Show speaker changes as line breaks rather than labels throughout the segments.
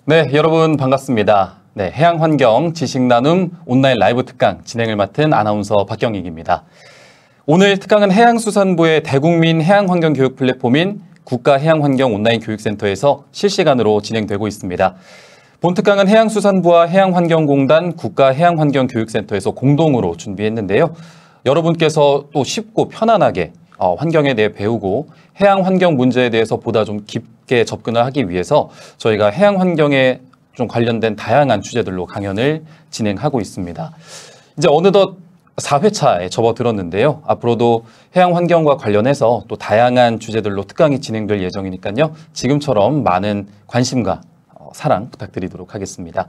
네, 여러분 반갑습니다. 네, 해양환경 지식나눔 온라인 라이브 특강 진행을 맡은 아나운서 박경익입니다. 오늘 특강은 해양수산부의 대국민 해양환경 교육 플랫폼인 국가해양환경 온라인 교육센터에서 실시간으로 진행되고 있습니다. 본 특강은 해양수산부와 해양환경공단 국가해양환경교육센터에서 공동으로 준비했는데요. 여러분께서 또 쉽고 편안하게 환경에 대해 배우고 해양환경 문제에 대해서 보다 좀 깊게 접근을 하기 위해서 저희가 해양환경에 좀 관련된 다양한 주제들로 강연을 진행하고 있습니다. 이제 어느덧 4회차에 접어들었는데요. 앞으로도 해양환경과 관련해서 또 다양한 주제들로 특강이 진행될 예정이니까요. 지금처럼 많은 관심과 사랑 부탁드리도록 하겠습니다.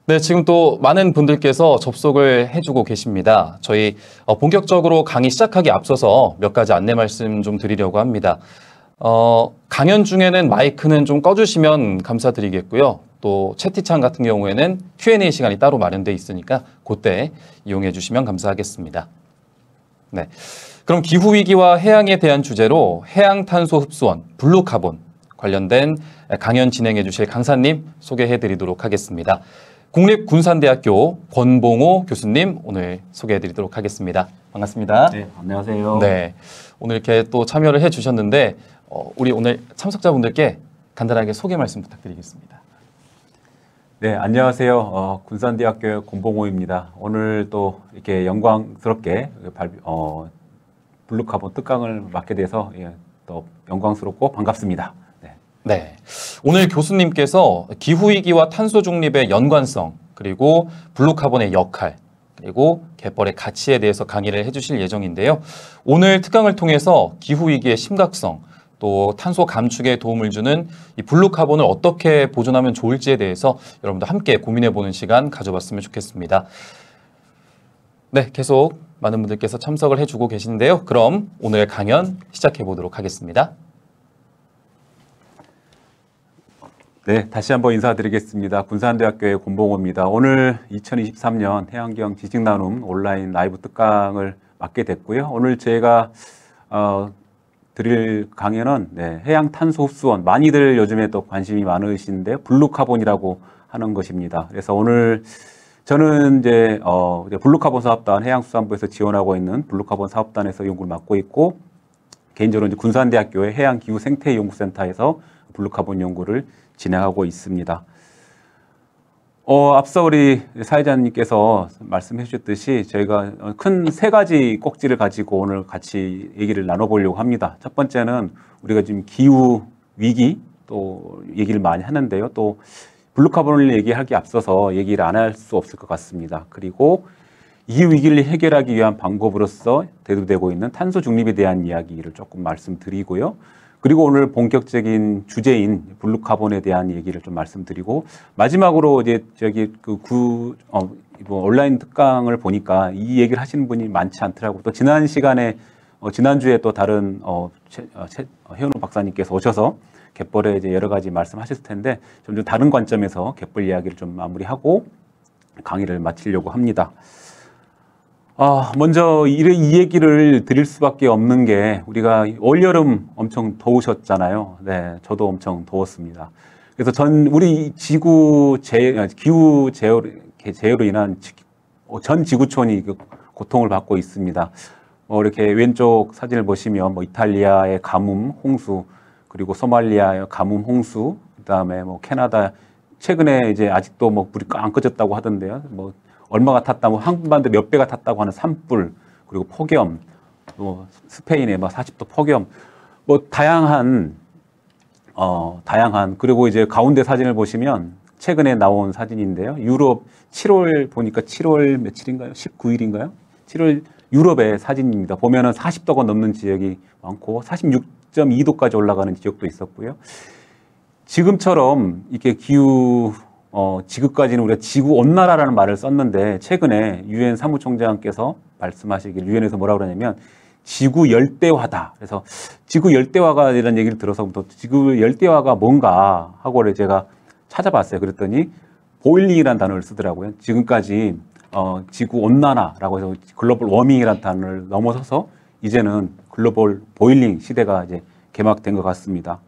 네, 지금 또 많은 분들께서 접속을 해주고 계십니다. 저희 본격적으로 강의 시작하기 앞서서 몇 가지 안내 말씀 좀 드리려고 합니다. 강연 중에는 마이크는 좀 꺼주시면 감사드리겠고요. 또 채팅창 같은 경우에는 Q&A 시간이 따로 마련되어 있으니까 그때 이용해 주시면 감사하겠습니다. 네, 그럼 기후위기와 해양에 대한 주제로 해양탄소 흡수원, 블루카본 관련된 강연 진행해 주실 강사님 소개해 드리도록 하겠습니다. 국립군산대학교 권봉호 교수님 오늘 소개해 드리도록 하겠습니다. 반갑습니다.
네, 안녕하세요.
네, 오늘 이렇게 또 참여를 해 주셨는데 우리 오늘 참석자분들께 간단하게 소개 말씀 부탁드리겠습니다.
네, 안녕하세요. 군산대학교 권봉호입니다. 오늘 또 이렇게 영광스럽게 블루카본 특강을 맡게 돼서 또 영광스럽고 반갑습니다.
네, 오늘 교수님께서 기후위기와 탄소 중립의 연관성, 그리고 블루카본의 역할, 그리고 갯벌의 가치에 대해서 강의를 해주실 예정인데요. 오늘 특강을 통해서 기후위기의 심각성, 또 탄소 감축에 도움을 주는 이 블루카본을 어떻게 보존하면 좋을지에 대해서 여러분들 함께 고민해보는 시간 가져봤으면 좋겠습니다. 네, 계속 많은 분들께서 참석을 해주고 계시는데요. 그럼 오늘 강연 시작해보도록 하겠습니다.
네, 다시 한번 인사드리겠습니다. 군산대학교의 권봉호입니다. 오늘 2023년 해양경 지식나눔 온라인 라이브 특강을 맡게 됐고요. 오늘 제가 드릴 강연은 해양탄소 흡수원, 많이들 요즘에 또 관심이 많으신데 블루카본이라고 하는 것입니다. 그래서 오늘 저는 이제 블루카본 사업단 해양수산부에서 지원하고 있는 블루카본 사업단에서 연구를 맡고 있고, 개인적으로 이제 군산대학교의 해양기후생태연구센터에서 블루카본 연구를 진행하고 있습니다. 앞서 우리 사회자님께서 말씀해 주셨듯이 저희가 큰 세 가지 꼭지를 가지고 오늘 같이 얘기를 나눠보려고 합니다. 첫 번째는 우리가 지금 기후 위기 또 얘기를 많이 하는데요. 또 블루카본을 얘기하기 앞서서 얘기를 안 할 수 없을 것 같습니다. 그리고 이 위기를 해결하기 위한 방법으로서 대두되고 있는 탄소 중립에 대한 이야기를 조금 말씀드리고요. 그리고 오늘 본격적인 주제인 블루카본에 대한 얘기를 좀 말씀드리고, 마지막으로 이제 저기 온라인 특강을 보니까 이 얘기를 하시는 분이 많지 않더라고요. 또 지난 시간에 지난주에 또 다른 해운호 박사님께서 오셔서 갯벌에 이제 여러 가지 말씀하셨을 텐데 좀 다른 관점에서 갯벌 이야기를 좀 마무리하고 강의를 마치려고 합니다. 먼저 이 얘기를 드릴 수밖에 없는 게, 우리가 올여름 엄청 더우셨잖아요. 네, 저도 엄청 더웠습니다. 그래서 우리 기후 재해로 인한 전 지구촌이 고통을 받고 있습니다. 이렇게 왼쪽 사진을 보시면 이탈리아의 가뭄, 홍수, 그리고 소말리아의 가뭄, 홍수, 그다음에 캐나다 최근에 이제 아직도 불이 안 꺼졌다고 하던데요. 얼마가 탔다고, 한반도 몇 배가 탔다고 하는 산불, 그리고 폭염, 또 스페인의 40도 폭염, 다양한, 그리고 이제 가운데 사진을 보시면 최근에 나온 사진인데요. 유럽 7월 보니까 7월 며칠인가요? 19일인가요? 7월 유럽의 사진입니다. 보면은 40도가 넘는 지역이 많고 46.2도까지 올라가는 지역도 있었고요. 지금처럼 이렇게 지금까지는 우리가 지구 온난화라는 말을 썼는데, 최근에 유엔 사무총장께서 말씀하시길, 유엔에서 뭐라고 그러냐면 지구 열대화다. 그래서 지구 열대화가 이런 얘기를 들어서부터 지구 열대화가 뭔가 하고 제가 찾아봤어요. 그랬더니 보일링이라는 단어를 쓰더라고요. 지금까지 지구 온난화라고 해서 글로벌 워밍이라는 단어를 넘어서서 이제는 글로벌 보일링 시대가 이제 개막된 것 같습니다.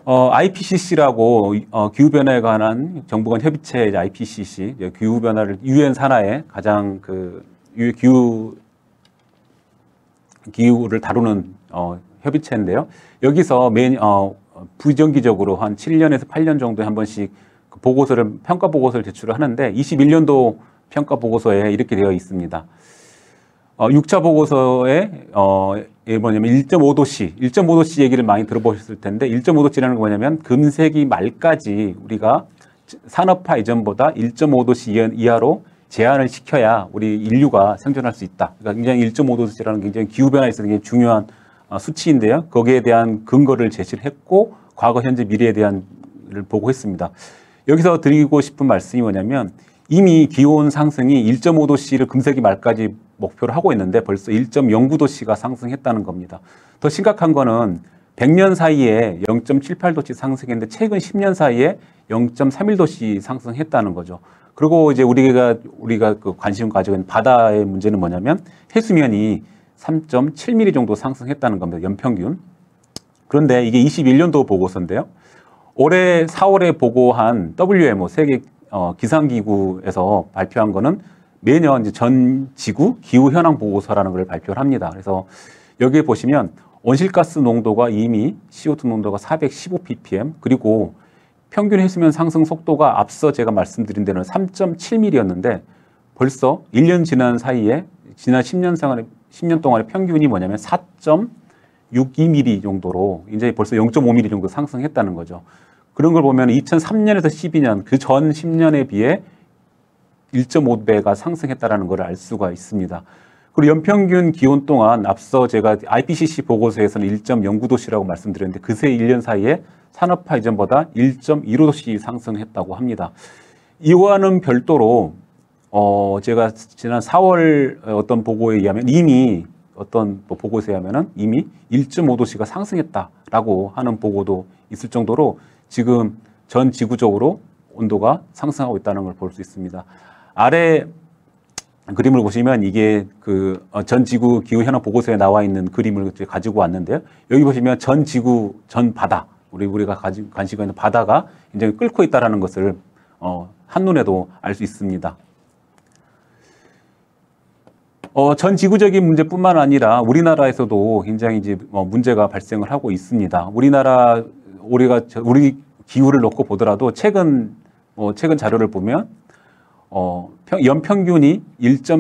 IPCC라고 기후 변화에 관한 정부 간 협의체 IPCC 기후 변화를 유엔 산하의 가장 기후를 다루는 협의체인데요. 여기서 부정기적으로 한 7년에서 8년 정도에 한 번씩 평가 보고서를 제출을 하는데 21년도 평가 보고서에 이렇게 되어 있습니다. 6차 보고서에 뭐냐면 1.5도씨 얘기를 많이 들어보셨을 텐데 1.5도씨라는 건 뭐냐면 금세기 말까지 우리가 산업화 이전보다 1.5도씨 이하로 제한을 시켜야 우리 인류가 생존할 수 있다. 그러니까 굉장히 1.5도씨라는 굉장히 기후변화에 있어서 굉장히 중요한 수치인데요. 거기에 대한 근거를 제시를 했고 과거, 현재, 미래에 대한 를 보고했습니다. 여기서 드리고 싶은 말씀이 뭐냐면 이미 기온 상승이 1.5도씨를 금세기 말까지 목표를 하고 있는데 벌써 1.09도씨가 상승했다는 겁니다. 더 심각한 거는 100년 사이에 0.78도씨 상승했는데 최근 10년 사이에 0.31도씨 상승했다는 거죠. 그리고 이제 우리가 그 관심 가지고 있는 바다의 문제는 뭐냐면 해수면이 3.7mm 정도 상승했다는 겁니다. 연평균. 그런데 이게 21년도 보고서인데요. 올해 4월에 보고한 WMO 세계 기상기구에서 발표한 거는 매년 이제 전 지구 기후 현황 보고서라는 걸 발표를 합니다. 그래서 여기에 보시면 온실가스 농도가 이미 CO2 농도가 415ppm 그리고 평균 해수면 상승 속도가 앞서 제가 말씀드린 대로 3.7mm였는데 벌써 1년 지난 사이에 지난 10년 동안의 평균이 뭐냐면 4.62mm 정도로 이제 벌써 0.5mm 정도 상승했다는 거죠. 그런 걸 보면 2003년에서 12년 그 전 10년에 비해 1.5배가 상승했다는 걸 알 수가 있습니다. 그리고 연평균 기온 동안 앞서 제가 IPCC 보고서에서는 1.09도씨라고 말씀드렸는데 그새 1년 사이에 산업화 이전보다 1.15도씨 상승했다고 합니다. 이와는 별도로 제가 지난 4월 어떤 보고에 의하면 이미 어떤 보고서에 하면은 이미 1.5도씨가 상승했다라고 하는 보고도 있을 정도로 지금 전 지구적으로 온도가 상승하고 있다는 걸 볼 수 있습니다. 아래 그림을 보시면 이게 그 전 지구 기후 현황 보고서에 나와 있는 그림을 가지고 왔는데요. 여기 보시면 전 지구, 전 바다, 우리가 관심이 있는 바다가 굉장히 끓고 있다는 것을 한눈에도 알 수 있습니다. 전 지구적인 문제뿐만 아니라 우리나라에서도 굉장히 이제 문제가 발생을 하고 있습니다. 우리 기후를 놓고 보더라도 최근 자료를 보면 연평균이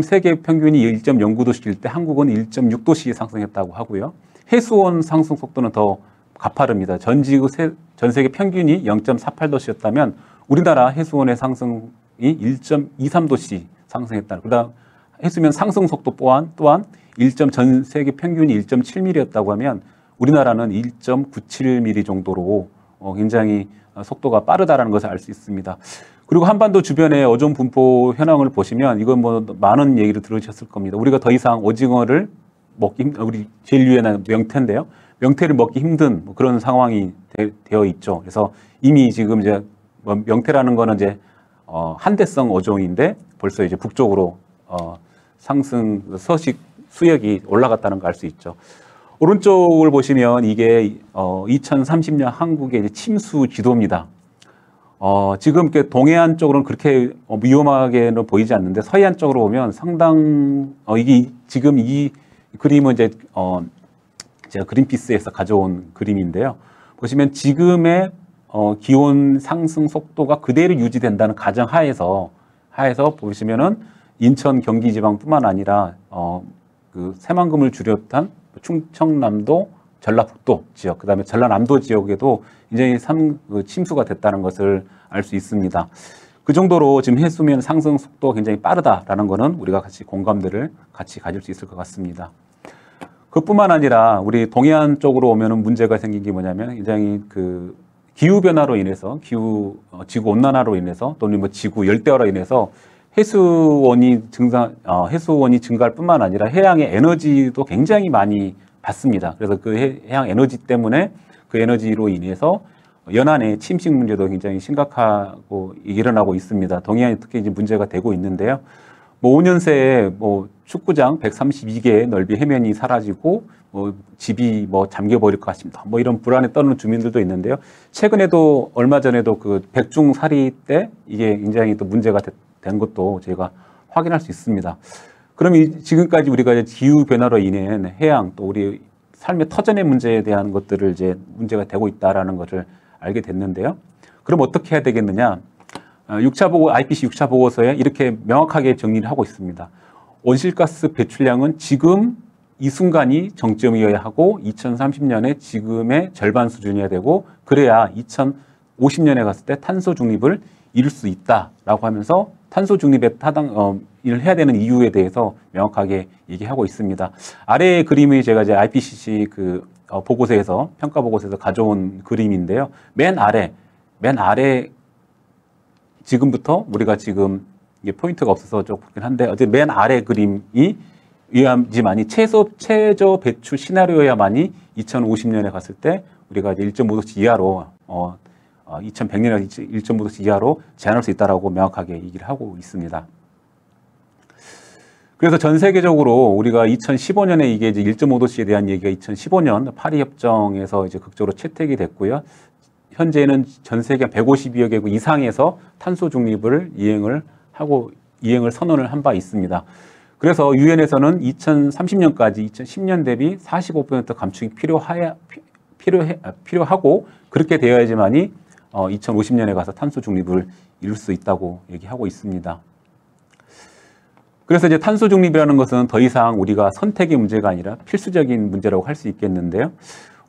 세계 평균이 1.09도씨일 때 한국은 1.6도씨 상승했다고 하고요. 해수온 상승 속도는 더 가파릅니다. 전 세계 평균이 0.48도씨였다면 우리나라 해수온의 상승이 1.23도씨 상승했다. 그다음 해수면 상승 속도 또한 전 세계 평균이 1.7mm였다고 하면 우리나라는 1.97mm 정도로 굉장히 속도가 빠르다는 것을 알 수 있습니다. 그리고 한반도 주변의 오존 분포 현황을 보시면 이건 많은 얘기를 들으셨을 겁니다. 우리가 더 이상 오징어를 우리 제일 유해한 명태인데요. 명태를 먹기 힘든 그런 상황이 되어 있죠. 그래서 이미 지금 이제 명태라는 거는 이제 한대성 어종인데 벌써 이제 북쪽으로 서식 수역이 올라갔다는 걸 알 수 있죠. 오른쪽을 보시면 이게 2030년 한국의 이제 침수 지도입니다. 지금 동해안 쪽으로는 그렇게 위험하게는 보이지 않는데 서해안 쪽으로 보면 이게 지금 이 그림은 이제 제가 그린피스에서 가져온 그림인데요. 보시면 지금의 기온 상승 속도가 그대로 유지된다는 가정 하에서 보시면은 인천, 경기 지방뿐만 아니라 그 새만금을 줄였던 충청남도, 전라북도 지역, 그다음에 전라남도 지역에도 굉장히 침수가 됐다는 것을 알 수 있습니다. 그 정도로 지금 해수면 상승 속도가 굉장히 빠르다라는 것은 우리가 같이 공감대를 같이 가질 수 있을 것 같습니다. 그뿐만 아니라 우리 동해안 쪽으로 오면은 문제가 생긴 게 뭐냐면 굉장히 그 기후 변화로 인해서 지구 온난화로 인해서 또는 지구 열대화로 인해서 해수원이 증가할 뿐만 아니라 해양의 에너지도 굉장히 많이 받습니다. 그래서 그 해양 에너지 때문에 그 에너지로 인해서 연안의 침식 문제도 굉장히 심각하고 일어나고 있습니다. 동해안이 특히 이제 문제가 되고 있는데요. 5년 새에 축구장 132개의 넓이 해면이 사라지고 집이 잠겨버릴 것 같습니다. 이런 불안에 떠는 주민들도 있는데요. 최근에도 얼마 전에도 그 백중사리 때 이게 굉장히 또 문제가 된 것도 저희가 확인할 수 있습니다. 그럼 지금까지 우리가 이제 기후 변화로 인해 해양 또 우리 삶의 터전의 문제에 대한 것들을 이제 문제가 되고 있다라는 것을 알게 됐는데요. 그럼 어떻게 해야 되겠느냐? IPCC 6차 보고서에 이렇게 명확하게 정리를 하고 있습니다. 온실가스 배출량은 지금 이 순간이 정점이어야 하고 2030년에 지금의 절반 수준이어야 되고 그래야 2050년에 갔을 때 탄소 중립을 이룰 수 있다라고 하면서 탄소 중립에 일을 해야 되는 이유에 대해서 명확하게 얘기하고 있습니다. 아래의 그림이 제가 이제 IPCC 보고서에서 평가 보고서에서 가져온 그림인데요. 맨 아래 지금부터 우리가 지금 이게 포인트가 없어서 좋긴 한데 어쨌든 맨 아래 그림이 위험지만이 최저 배출 시나리오야만이 2050년에 갔을 때 우리가 이제 1.5도씨 이하로 2100년에 1.5도씨 이하로 제한할 수 있다라고 명확하게 얘기를 하고 있습니다. 그래서 전 세계적으로 우리가 2015년에 이게 이제 1.5도씨에 대한 얘기가 2015년 파리 협정에서 이제 극적으로 채택이 됐고요. 현재는 전 세계 152여 개국 이상에서 탄소 중립을 이행을 선언을 한 바 있습니다. 그래서 유엔에서는 2030년까지 2010년 대비 45% 감축이 필요하고 그렇게 되어야지만이 2050년에 가서 탄소 중립을 이룰 수 있다고 얘기하고 있습니다. 그래서 이제 탄소 중립이라는 것은 더 이상 우리가 선택의 문제가 아니라 필수적인 문제라고 할 수 있겠는데요.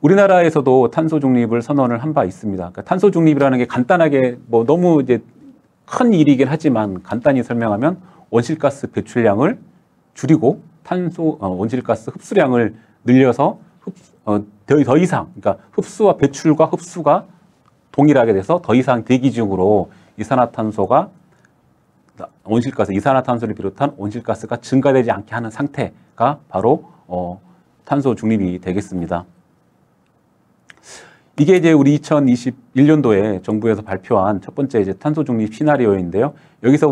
우리나라에서도 탄소 중립을 선언을 한 바 있습니다. 그러니까 탄소 중립이라는 게 간단하게 너무 이제 큰 일이긴 하지만 간단히 설명하면 온실가스 배출량을 줄이고 온실가스 흡수량을 늘려서 더 이상 그러니까 흡수와 배출과 흡수가 동일하게 돼서 더 이상 대기 중으로 이산화탄소를 비롯한 온실가스가 증가되지 않게 하는 상태가 바로 탄소 중립이 되겠습니다. 이게 이제 우리 2021년도에 정부에서 발표한 첫 번째 이제 탄소 중립 시나리오인데요. 여기서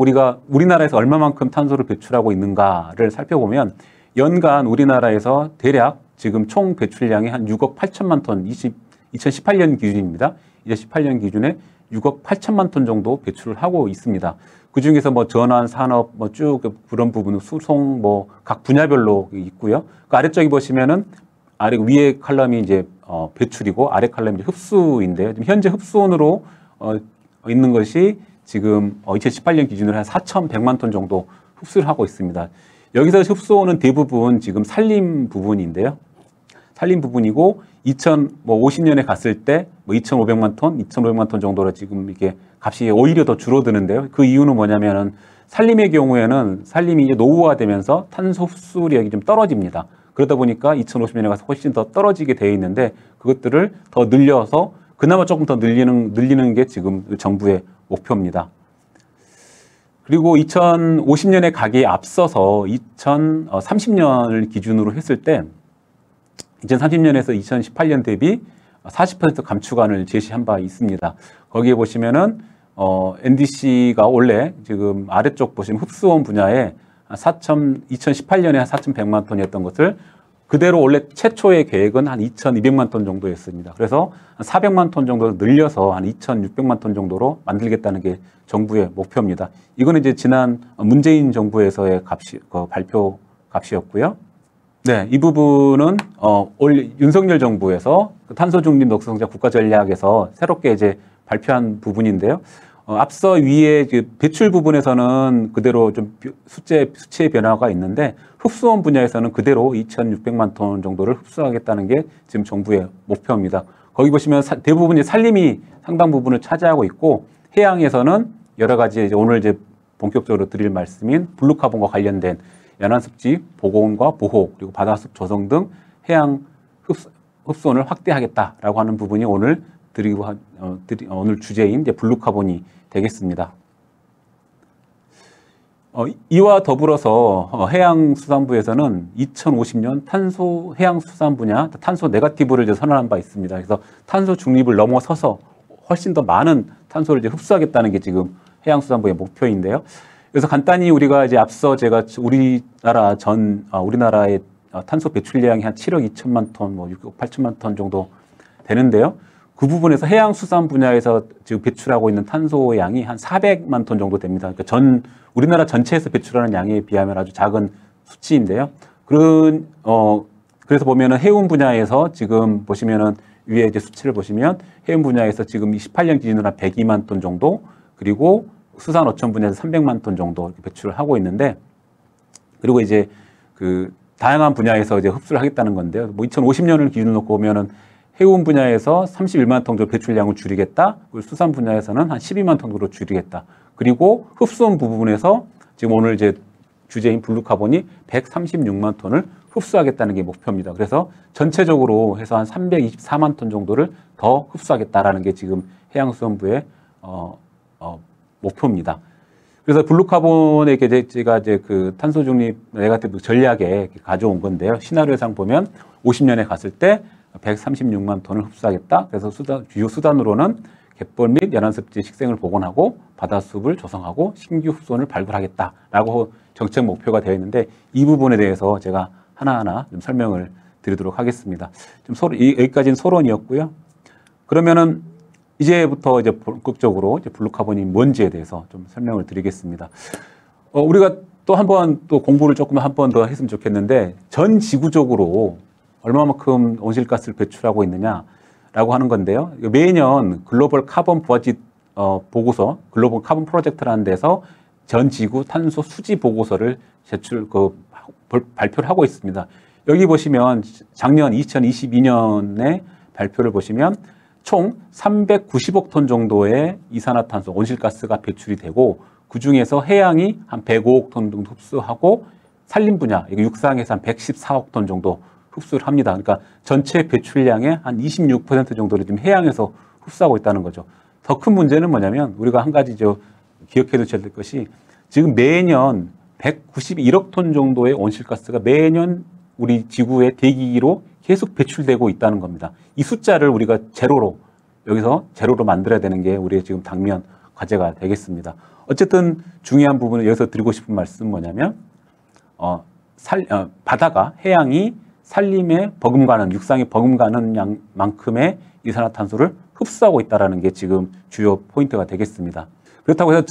우리나라에서 얼마만큼 탄소를 배출하고 있는가를 살펴보면 연간 우리나라에서 대략 지금 총 배출량이 한 6억 8천만 톤, 2018년 기준입니다. 2018년 기준에 6억 8천만 톤 정도 배출을 하고 있습니다. 그 중에서 전환, 산업, 쭉 그런 부분, 수송, 각 분야별로 있고요. 그 아래쪽에 보시면은 위에 칼럼이 이제 배출이고 아래 칼럼이 흡수인데요. 지금 현재 흡수원으로 있는 것이 지금 2018년 기준으로 한 4,100만 톤 정도 흡수를 하고 있습니다. 여기서 흡수원은 대부분 지금 산림 부분인데요. 산림 부분이고 2050년에 갔을 때 2,500만 톤, 2,500만 톤 정도로 지금 이게 값이 오히려 더 줄어드는데요. 그 이유는 뭐냐면은 산림의 경우에는 산림이 이제 노후화되면서 탄소 흡수력이 좀 떨어집니다. 그러다 보니까 2050년에 가서 훨씬 더 떨어지게 되어 있는데 그것들을 더 늘려서 그나마 조금 더 늘리는 게 지금 정부의 목표입니다. 그리고 2050년에 가기에 앞서서 2030년을 기준으로 했을 때 2030년에서 2018년 대비 40% 감축안을 제시한 바 있습니다. 거기에 보시면은 NDC가 원래 지금 아래쪽 보시면 흡수원 분야에 2018년에 한 4,100만 톤이었던 것을 그대로 원래 최초의 계획은 한 2,200만 톤 정도였습니다. 그래서 한 400만 톤 정도로 늘려서 한 2,600만 톤 정도로 만들겠다는 게 정부의 목표입니다. 이거는 이제 지난 문재인 정부에서의 발표 값이었고요. 네, 이 부분은 올 윤석열 정부에서 탄소 중립 녹색성장 국가 전략에서 새롭게 이제 발표한 부분인데요. 앞서 위에 배출 부분에서는 그대로 좀 수치의 변화가 있는데 흡수원 분야에서는 그대로 2,600만 톤 정도를 흡수하겠다는 게 지금 정부의 목표입니다. 거기 보시면 대부분이 산림이 상당 부분을 차지하고 있고 해양에서는 여러 가지 이제 오늘 이제 본격적으로 드릴 말씀인 블루카본과 관련된 연안습지 보건과 보호 그리고 바다숲 조성 등 해양 흡수원을 확대하겠다라고 하는 부분이 오늘 오늘 주제인 이제 블루카본이 되겠습니다. 이와 더불어서 해양수산부에서는 2050년 해양수산 분야 탄소 네거티브를 이제 선언한 바 있습니다. 그래서 탄소 중립을 넘어서서 훨씬 더 많은 탄소를 이제 흡수하겠다는 게 지금 해양수산부의 목표인데요. 그래서 간단히 우리가 이제 앞서 제가 우리나라의 탄소 배출량이 한 7억 2천만 톤, 뭐 6억 8천만 톤 정도 되는데요. 그 부분에서 해양수산 분야에서 지금 배출하고 있는 탄소 양이 한 400만 톤 정도 됩니다. 그러니까 우리나라 전체에서 배출하는 양에 비하면 아주 작은 수치인데요. 그래서 보면은 해운 분야에서 지금 보시면은 위에 이제 수치를 보시면 해운 분야에서 지금 18년 기준으로 한 102만 톤 정도, 그리고 수산 어촌 분야에서 300만 톤 정도 배출을 하고 있는데, 그리고 이제 그 다양한 분야에서 이제 흡수를 하겠다는 건데요. 뭐 2050년을 기준으로 놓고 보면은 해운 분야에서 31만 톤 정도 배출량을 줄이겠다. 그리고 수산 분야에서는 한 12만 톤 정도 줄이겠다. 그리고 흡수원 부분에서 지금 오늘 이제 주제인 블루카본이 136만 톤을 흡수하겠다는 게 목표입니다. 그래서 전체적으로 해서 한 324만 톤 정도를 더 흡수하겠다라는 게 지금 해양수산부의 목표입니다. 그래서 블루카본에 제가 이제 그 탄소 중립 네거티브 전략에 가져온 건데요. 시나리오상 보면 50년에 갔을 때 136만 톤을 흡수하겠다. 그래서 주요 수단으로는 갯벌 및 연안습지 식생을 복원하고 바닷숲을 조성하고 신규 흡수원을 발굴하겠다라고 정책 목표가 되어 있는데, 이 부분에 대해서 제가 하나하나 좀 설명을 드리도록 하겠습니다. 여기까지는 소론이었고요. 그러면은 이제부터 이제 본격적으로 이제 블루카본이 뭔지에 대해서 좀 설명을 드리겠습니다. 우리가 또 공부를 조금 한 번 더 했으면 좋겠는데, 전 지구적으로 얼마만큼 온실가스를 배출하고 있느냐라고 하는 건데요. 매년 글로벌 카본 부하지 보고서, 글로벌 카본 프로젝트라는 데서 전 지구 탄소 수지 보고서를 발표를 하고 있습니다. 여기 보시면 작년 2022년에 발표를 보시면 총 390억 톤 정도의 이산화탄소, 온실가스가 배출이 되고, 그 중에서 해양이 한 105억 톤 정도 흡수하고, 산림 분야, 육상에서 한 114억 톤 정도 흡수를 합니다. 그러니까 전체 배출량의 한 26% 정도를 지금 해양에서 흡수하고 있다는 거죠. 더 큰 문제는 뭐냐면, 우리가 한 가지 기억해 두셔야 될 것이, 지금 매년 191억 톤 정도의 온실가스가 매년 우리 지구의 대기로 계속 배출되고 있다는 겁니다. 이 숫자를 우리가 여기서 제로로 만들어야 되는 게 우리의 지금 당면 과제가 되겠습니다. 어쨌든 중요한 부분을 여기서 드리고 싶은 말씀은 뭐냐면, 바다가, 해양이 산림에 버금가는, 육상에 버금가는 양만큼의 이산화탄소를 흡수하고 있다는 게 지금 주요 포인트가 되겠습니다. 그렇다고 해서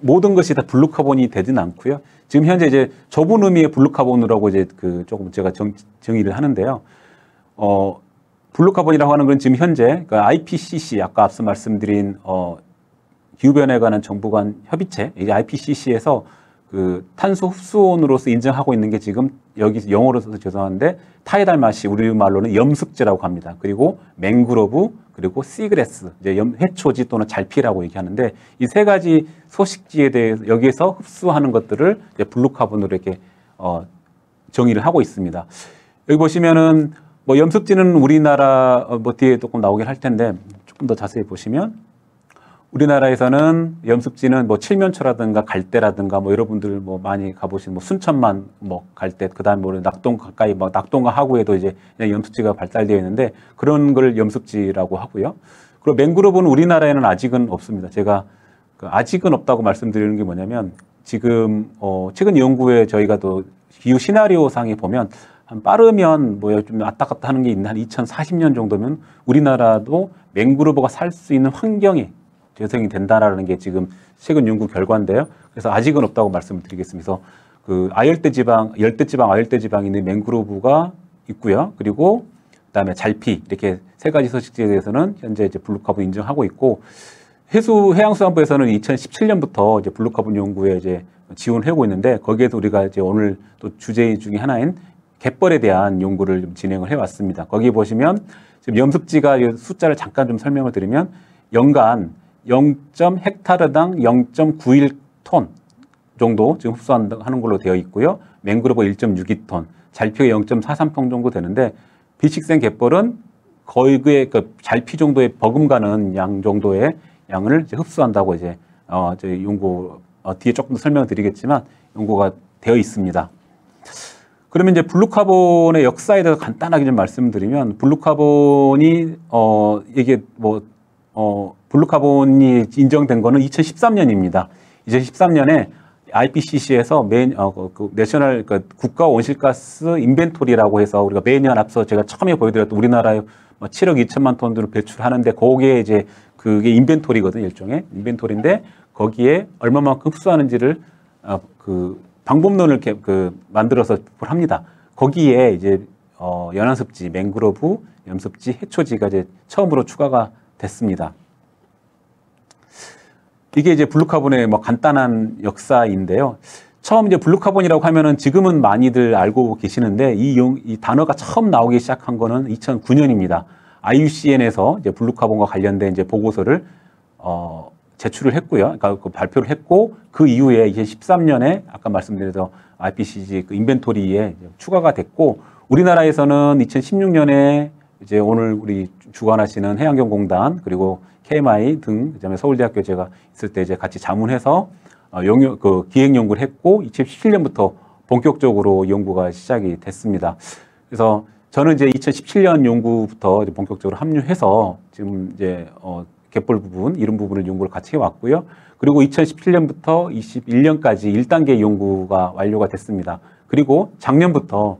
모든 것이 다 블루카본이 되지는 않고요. 지금 현재 이제 좁은 의미의 블루카본이라고 이제 조금 제가 정의를 하는데요. 블루카본이라고 하는 건 지금 현재 그러니까 IPCC, 아까 앞서 말씀드린 기후변화에 관한 정부 간 협의체, 이게 IPCC에서 그 탄소 흡수원으로서 인정하고 있는 게 지금 여기 영어로 써서 죄송한데 타이달마시, 우리말로는 염습지라고 합니다. 그리고 맹그로브, 그리고 시그레스, 이제 해초지 또는 잘피라고 얘기하는데, 이 세 가지 소식지에 대해서 여기에서 흡수하는 것들을 이제 블루카본으로 이렇게 정의를 하고 있습니다. 여기 보시면은 뭐 염습지는 우리나라 뒤에 조금 나오긴 할 텐데, 조금 더 자세히 보시면 우리나라에서는 염습지는 뭐 칠면초라든가 갈대라든가 뭐 여러분들 뭐 많이 가보신 뭐 순천만 뭐 갈대, 그다음 뭐 낙동 가까이 뭐 낙동과 하구에도 이제 그냥 염습지가 발달되어 있는데, 그런 걸 염습지라고 하고요. 그리고 맹그로브는 우리나라에는 아직은 없습니다. 제가 아직은 없다고 말씀드리는 게 뭐냐면, 지금 최근 연구에 저희가 또 기후 시나리오 상에 보면 한 빠르면 뭐 좀 왔다 갔다 하는 게 있는 한 2040년 정도면 우리나라도 맹그로브가 살 수 있는 환경이 재생이 된다라는 게 지금 최근 연구 결과인데요. 그래서 아직은 없다고 말씀을 드리겠습니다. 그래서 그 열대지방에 있는 맹그로브가 있고요. 그리고 그다음에 잘피, 이렇게 세 가지 서식지에 대해서는 현재 이제 블루카본 인정하고 있고, 해양수산부에서는 2017년부터 이제 블루카본 연구에 이제 지원을 하고 있는데, 거기에서 우리가 이제 오늘 또 주제 중에 하나인 갯벌에 대한 연구를 좀 진행을 해왔습니다. 거기 보시면 지금 염습지가 숫자를 잠깐 좀 설명을 드리면, 연간 헥타르당 0.91톤 정도 지금 흡수하는 걸로 되어 있고요. 맹그로브 1.62톤, 잘피가 0.43톤 정도 되는데, 비식생 갯벌은 거의 그 잘피 정도에 버금가는 양 정도의 양을 이제 흡수한다고 이제 저희 연구 뒤에 조금 더 설명을 드리겠지만 연구가 되어 있습니다. 그러면 이제 블루카본의 역사에 대해서 간단하게 좀 말씀드리면, 블루카본이 블루카본이 인정된 거는 2013년입니다. 2013년에 IPCC에서 내셔널 국가 온실가스 인벤토리라고 해서 우리가 매년 앞서 제가 처음에 보여드렸던 우리나라의 7억 2천만 톤을 배출하는데 거기에 이제 그게 인벤토리거든요. 일종의 인벤토리인데 거기에 얼마만큼 흡수하는지를 그 방법론을 만들어서 합니다. 거기에 이제 연안습지, 맹그로브, 염습지, 해초지가 이제 처음으로 추가가 됐습니다. 이게 이제 블루카본의 뭐 간단한 역사인데요. 처음 이제 블루카본이라고 하면은 지금은 많이들 알고 계시는데 이 단어가 처음 나오기 시작한 거는 2009년입니다. IUCN에서 이제 블루카본과 관련된 이제 보고서를 제출을 했고요. 그러니까 그 발표를 했고 그 이후에 2013년에 아까 말씀드린 IPCC 그 인벤토리에 추가가 됐고 우리나라에서는 2016년에 이제 오늘 우리 주관하시는 해양경공단 그리고 KMI 등 그다음에 서울대학교 제가 있을 때 이제 같이 자문해서 기획 연구를 했고 2017년부터 본격적으로 연구가 시작이 됐습니다. 그래서 저는 이제 2017년 연구부터 이제 본격적으로 합류해서 지금 이제 갯벌 부분, 이런 부분을 연구를 같이 해왔고요. 그리고 2017년부터 21년까지 1단계 연구가 완료가 됐습니다. 그리고 작년부터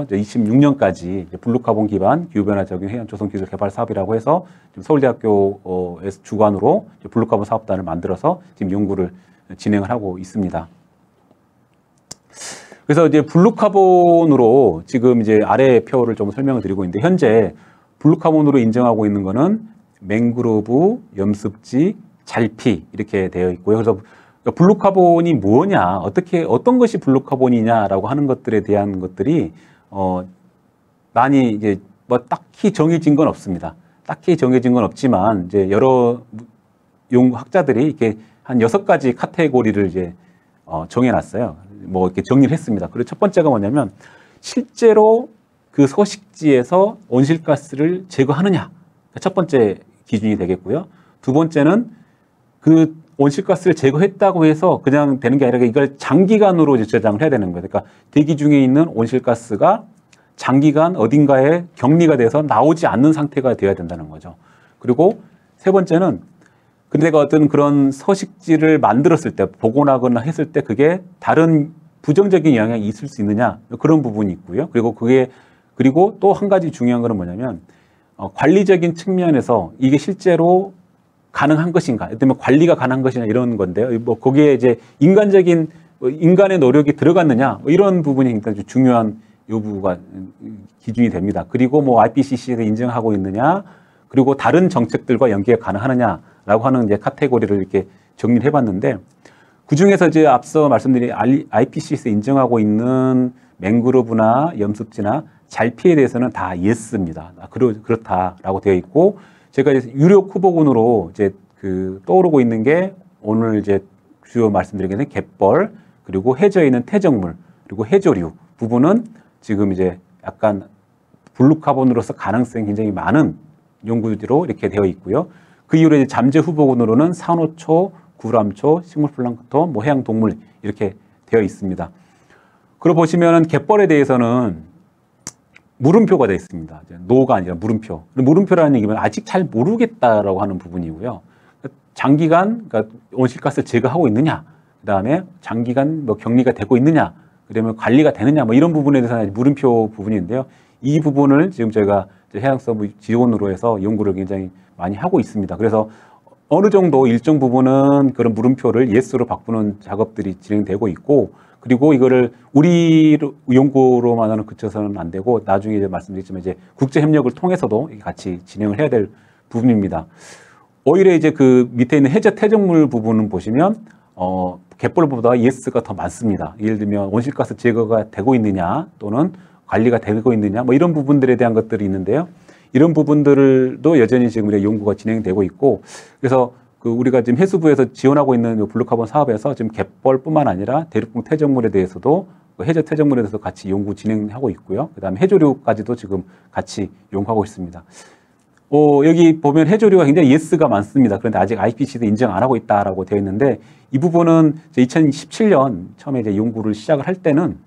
이제 26년까지 블루카본 기반 기후변화 적용 해양 조성 기술 개발 사업이라고 해서 지금 서울대학교에서 주관으로 블루카본 사업단을 만들어서 지금 연구를 진행을 하고 있습니다. 그래서 이제 블루카본으로 지금 이제 아래 표를 좀 설명을 드리고 있는데 현재 블루카본으로 인정하고 있는 거는 맹그로브, 염습지, 잘피 이렇게 되어 있고요. 그래서 블루카본이 뭐냐, 어떤 것이 블루카본이냐라고 하는 것들에 대한 것들이 많이 이제 뭐 딱히 정해진 건 없습니다. 딱히 정해진 건 없지만 이제 여러 학자들이 이렇게 한 6가지 카테고리를 이제 정해놨어요. 뭐 이렇게 정리를 했습니다. 그리고 첫 번째가 뭐냐면 실제로 그 서식지에서 온실가스를 제거하느냐, 첫 번째 기준이 되겠고요. 두 번째는 그 온실가스를 제거했다고 해서 그냥 되는 게 아니라 이걸 장기간으로 저장을 해야 되는 거예요. 그러니까 대기 중에 있는 온실가스가 장기간 어딘가에 격리가 돼서 나오지 않는 상태가 되어야 된다는 거죠. 그리고 세 번째는 근데 내가 어떤 그런 서식지를 만들었을 때, 복원하거나 했을 때 그게 다른 부정적인 영향이 있을 수 있느냐, 그런 부분이 있고요. 그리고 또 한 가지 중요한 거는 뭐냐면 관리적인 측면에서 이게 실제로 가능한 것인가, 예를 들면 관리가 가능한 것이냐 이런 건데요. 뭐 거기에 이제 인간의 노력이 들어갔느냐, 뭐 이런 부분이 굉장히 중요한 요구가 기준이 됩니다. 그리고 뭐 IPCC에서 인정하고 있느냐, 그리고 다른 정책들과 연계가 가능하느냐라고 하는 이제 카테고리를 이렇게 정리를 해봤는데 그 중에서 이제 앞서 말씀드린 IPCC에서 인정하고 있는 맹그로브나 염습지나 잘피에 대해서는 다 예스입니다. 그렇다라고 되어 있고 제가 이제 유력 후보군으로 이제 떠오르고 있는 게 오늘 이제 주요 말씀드리기는 갯벌 그리고 해저에 있는 퇴적물 그리고 해조류 부분은 지금 이제 약간 블루카본으로서 가능성이 굉장히 많은 연구지로 이렇게 되어 있고요. 그 이후로 이제 잠재 후보군으로는 산호초, 구람초, 식물플랑크톤, 뭐 해양동물 이렇게 되어 있습니다. 그리고 보시면은 갯벌에 대해서는 물음표가 되어 있습니다. 노가 아니라 물음표. 물음표라는 얘기는 아직 잘 모르겠다라고 하는 부분이고요. 장기간 그러니까 온실가스를 제거하고 있느냐, 그 다음에 장기간 뭐 격리가 되고 있느냐, 그러면 관리가 되느냐, 뭐 이런 부분에 대해서는 물음표 부분인데요. 이 부분을 지금 저희가 해양서부 지원으로 해서 연구를 굉장히 많이 하고 있습니다. 그래서 어느 정도 일정 부분은 그런 물음표를 예스로 바꾸는 작업들이 진행되고 있고, 그리고 이거를 우리 연구로만 하는 그쳐서는 안 되고 나중에 이제 말씀드렸지만 이제 국제 협력을 통해서도 같이 진행을 해야 될 부분입니다. 오히려 이제 그 밑에 있는 해저 퇴적물 부분은 보시면 갯벌보다 예스가 더 많습니다. 예를 들면 온실가스 제거가 되고 있느냐 또는 관리가 되고 있느냐 뭐 이런 부분들에 대한 것들이 있는데요. 이런 부분들도 여전히 지금 우리가 연구가 진행되고 있고, 그래서 우리가 지금 해수부에서 지원하고 있는 블루카본 사업에서 지금 갯벌뿐만 아니라 대륙붕 퇴적물에 대해서도 해저 퇴적물에 대해서 같이 연구 진행하고 있고요. 그다음에 해조류까지도 지금 같이 연구하고 있습니다. 여기 보면 해조류가 굉장히 예스가 많습니다. 그런데 아직 IPCC도 인정 안 하고 있다라고 되어 있는데 이 부분은 2017년 처음에 이제 연구를 시작을 할 때는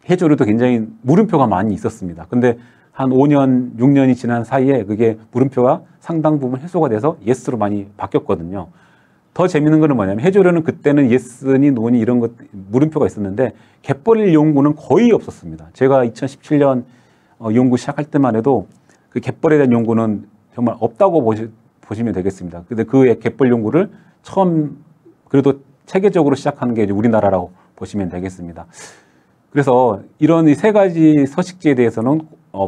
해조류도 굉장히 물음표가 많이 있었습니다. 근데 한 5년, 6년이 지난 사이에 그게 물음표가 상당 부분 해소가 돼서 예스로 많이 바뀌었거든요. 더 재밌는 거는 뭐냐면 해조류는 그때는 예스니 노니 이런 것 물음표가 있었는데 갯벌 연구는 거의 없었습니다. 제가 2017년 연구 시작할 때만 해도 그 갯벌에 대한 연구는 정말 없다고 보시면 되겠습니다. 근데 그 갯벌 연구를 처음 그래도 체계적으로 시작한 게 이제 우리나라라고 보시면 되겠습니다. 그래서 이런 이 세 가지 서식지에 대해서는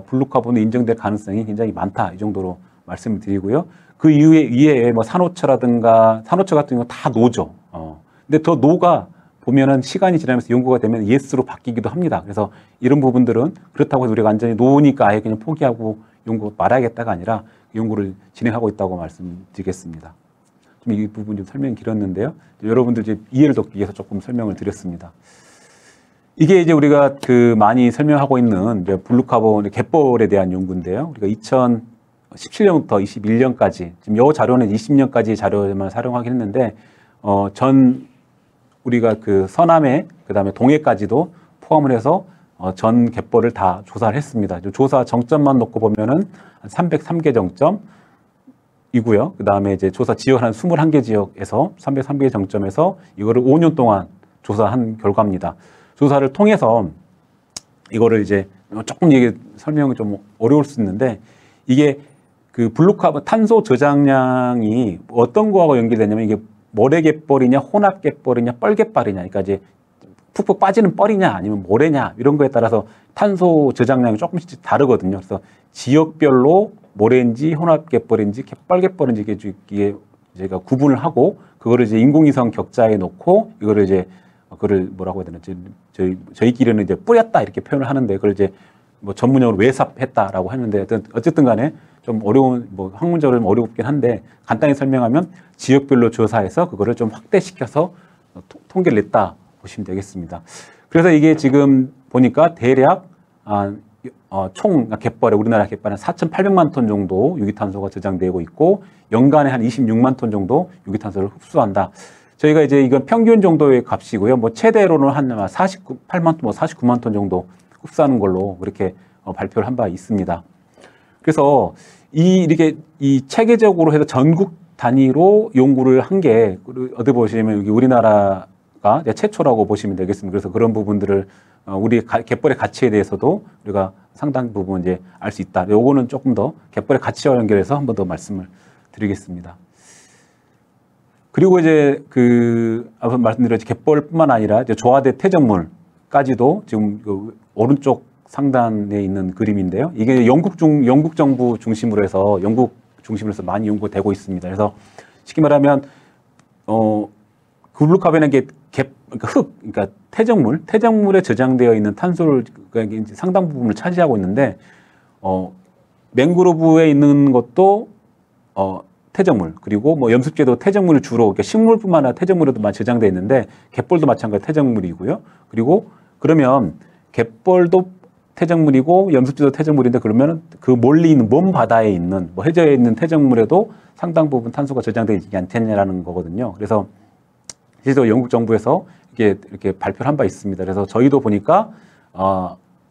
블루카본이 인정될 가능성이 굉장히 많다. 이 정도로 말씀을 드리고요. 그 이외에 뭐 산호초라든가 산호초 같은 경우 다 노죠. 근데 더 노가 보면은 시간이 지나면서 연구가 되면 예스로 바뀌기도 합니다. 그래서 이런 부분들은 그렇다고 해서 우리가 완전히 노니까 아예 그냥 포기하고 연구 말아야겠다가 아니라 연구를 진행하고 있다고 말씀드리겠습니다. 좀 이 부분 좀 설명이 길었는데요. 여러분들 이제 이해를 돕기 위해서 조금 설명을 드렸습니다. 이게 이제 우리가 그 많이 설명하고 있는 블루카본 갯벌에 대한 연구인데요. 우리가 2017년부터 21년까지 지금 이 자료는 20년까지 자료만 사용하긴 했는데 우리가 그 서남해 그다음에 동해까지도 포함을 해서 전 갯벌을 다 조사를 했습니다. 조사 정점만 놓고 보면은 303개 정점이고요. 그다음에 이제 조사 지역 한 21개 지역에서 303개 정점에서 이거를 5년 동안 조사한 결과입니다. 조사를 통해서 이거를 이제 조금 이게 설명이 좀 어려울 수 있는데 이게 그 블루카본 탄소 저장량이 어떤 거하고 연결되냐면 이게 모래갯벌이냐 혼합갯벌이냐 뻘갯벌이냐 그러니까 이제 푹푹 빠지는 뻘이냐 아니면 모래냐 이런 거에 따라서 탄소 저장량이 조금씩 다르거든요. 그래서 지역별로 모래인지 혼합갯벌인지 뻘갯벌인지 이게 제가 구분을 하고 그거를 이제 인공위성 격자에 놓고 이거를 이제 그걸 뭐라고 해야 되나 저희끼리는 이제 뿌렸다 이렇게 표현을 하는데 그걸 이제 뭐 전문용어로 외삽했다라고 했는데 어쨌든 간에 좀 어려운 뭐 학문적으로 어렵긴 한데 간단히 설명하면 지역별로 조사해서 그거를 좀 확대시켜서 통계를 냈다 보시면 되겠습니다. 그래서 이게 지금 보니까 대략 총 갯벌에 우리나라 갯벌은 4,800만 톤 정도 유기탄소가 저장되고 있고 연간에 한 26만 톤 정도 유기탄소를 흡수한다. 저희가 이제 이건 평균 정도의 값이고요. 뭐 최대로는 한 48만 톤, 뭐 49만 톤 정도 흡수하는 걸로 그렇게 발표를 한 바 있습니다. 그래서 이렇게 체계적으로 해서 전국 단위로 연구를 한 게 어디 보시면 여기 우리나라가 최초라고 보시면 되겠습니다. 그래서 그런 부분들을 우리 갯벌의 가치에 대해서도 우리가 상당 부분 이제 알 수 있다. 요거는 조금 더 갯벌의 가치와 연결해서 한 번 더 말씀을 드리겠습니다. 그리고 이제 앞서 말씀드렸듯이 갯벌뿐만 아니라 이제 조화대 퇴적물까지도 지금 그 오른쪽 상단에 있는 그림인데요. 이게 영국 정부 중심으로 해서 많이 연구되고 있습니다. 그래서 쉽게 말하면 블루카본은 그러니까 그러니까 퇴적물에 저장되어 있는 탄소를 그러니까 상당 부분을 차지하고 있는데 맹그로브에 있는 것도 퇴적물 그리고 뭐 염습제도 퇴적물을 주로 그러니까 식물뿐만 아니라 퇴적물에도 많이 저장되어 있는데 갯벌도 마찬가지 퇴적물이고요. 그리고 그러면 갯벌도 퇴적물이고 염습지도 퇴적물인데 그러면 그 멀리 있는 먼 바다에 있는 뭐 해저에 있는 퇴적물에도 상당 부분 탄소가 저장되어 있지 않겠냐라는 거거든요. 그래서 실제로 영국 정부에서 이렇게 발표를 한 바 있습니다. 그래서 저희도 보니까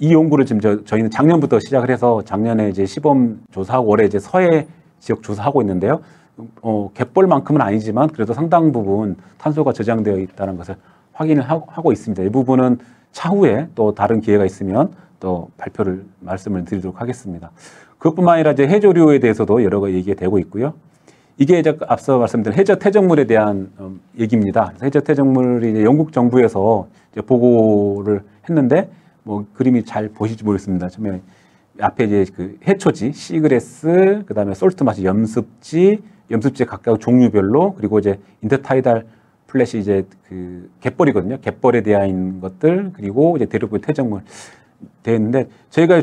이 연구를 지금 저희는 작년부터 시작을 해서 작년에 이제 시범 조사하고 올해 이제 서해 지역 조사하고 있는데요. 갯벌만큼은 아니지만 그래도 상당 부분 탄소가 저장되어 있다는 것을 확인을 하고 있습니다. 이 부분은 차후에 또 다른 기회가 있으면 또 말씀을 드리도록 하겠습니다. 그것뿐만 아니라 이제 해조류에 대해서도 여러 가지 얘기가 되고 있고요. 이게 이제 앞서 말씀드린 해저 퇴적물에 대한 얘기입니다. 해저 퇴적물이 이제 영국 정부에서 이제 보고를 했는데 뭐 그림이 잘 보실지 모르겠습니다. 처음에 앞에 이제 그 해초지, 시그레스, 그다음에 솔트마시, 염습지 각각 종류별로 그리고 이제 인터타이달 플랫이 이제 그 갯벌이거든요. 갯벌에 대한 것들 그리고 이제 대륙의 퇴적물 되어 있는데 저희가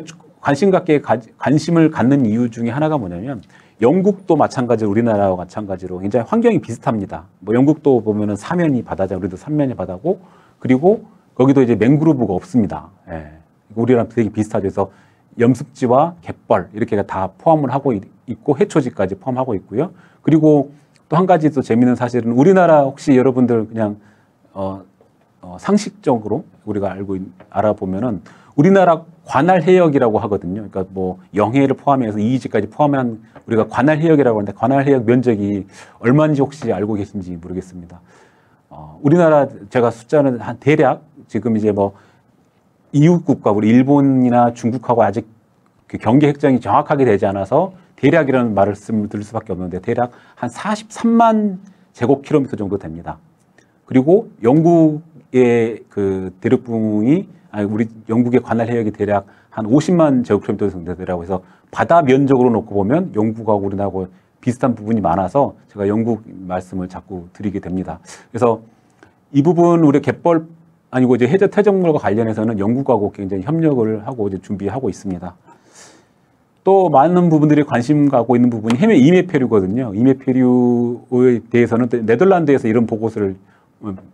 관심을 갖는 이유 중에 하나가 뭐냐면 영국도 마찬가지로 우리나라와 마찬가지로 굉장히 환경이 비슷합니다. 뭐 영국도 보면은 사면이 바다죠. 우리도 삼면이 바다고 그리고 거기도 이제 맹그로브가 없습니다. 예. 우리랑 되게 비슷하죠. 그래서 염습지와 갯벌 이렇게 다 포함을 하고 있고 해초지까지 포함하고 있고요. 그리고 또 한 가지 또 재미있는 사실은 우리나라 혹시 여러분들 그냥 상식적으로 우리가 알아보면은 우리나라 관할 해역이라고 하거든요. 그러니까 뭐 영해를 포함해서 이의지까지 포함한 우리가 관할 해역이라고 하는데 관할 해역 면적이 얼마인지 혹시 알고 계신지 모르겠습니다. 우리나라 제가 숫자는 한 대략 지금 이제 뭐 이웃 국가 우리 일본이나 중국하고 아직 그 경계 핵정이 정확하게 되지 않아서 대략이라는 말씀을 드릴 수밖에 없는데 대략 한 43만 제곱킬로미터 정도 됩니다. 그리고 영국의 그 대륙붕이 우리 영국의 관할 해역이 대략 한 50만 제곱킬로미터 정도 되더라고요. 그래서 바다 면적으로 놓고 보면 영국하고 우리나라하고 비슷한 부분이 많아서 제가 영국 말씀을 자꾸 드리게 됩니다. 그래서 이 부분 우리 갯벌 아니고 이제 해저 퇴적물과 관련해서는 영국하고 굉장히 협력을 하고 이제 준비하고 있습니다. 또 많은 부분들이 관심 갖고 있는 부분이 해외 이메페류거든요. 이메페류에 대해서는 네덜란드에서 이런 보고서를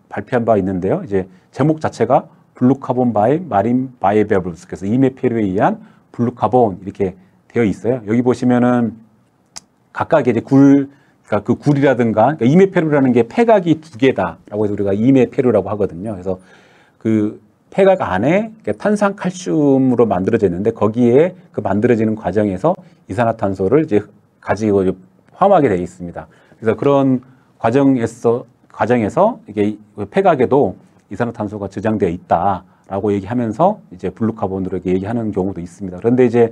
발표한 바 있는데요. 이제 제목 자체가 블루카본 바이 마린 바이어베블스, 그래서 이메페류에 의한 블루카본 이렇게 되어 있어요. 여기 보시면은 각각의 이제 그러니까 그 굴이라든가, 그러니까 이메페류라는 게 폐각이 두 개다라고 해서 우리가 이메페류라고 하거든요. 그래서 그 폐각 안에 탄산칼슘으로 만들어져 있는데 거기에 그 만들어지는 과정에서 이산화탄소를 이제 가지고 화합하게 되어 있습니다. 그래서 그런 과정에서 이게 폐각에도 이산화탄소가 저장되어 있다라고 얘기하면서 이제 블루카본으로 이렇게 얘기하는 경우도 있습니다. 그런데 이제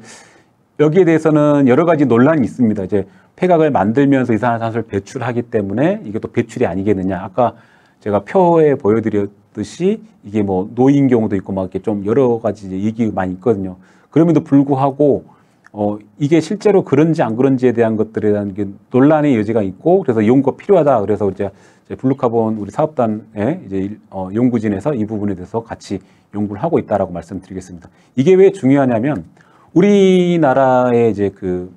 여기에 대해서는 여러 가지 논란이 있습니다. 이제 폐각을 만들면서 이산화탄소를 배출하기 때문에 이게 또 배출이 아니겠느냐. 아까 제가 표에 보여드렸듯이 이게 뭐 노인 경우도 있고 막 이렇게 좀 여러 가지 얘기가 많이 있거든요. 그럼에도 불구하고 이게 실제로 그런지 안 그런지에 대한 것들에 대한 게 논란의 여지가 있고 그래서 연구가 필요하다. 그래서 이제 블루카본 우리 사업단의 이제 연구진에서 이 부분에 대해서 같이 연구를 하고 있다라고 말씀드리겠습니다. 이게 왜 중요하냐면 우리나라의 이제 그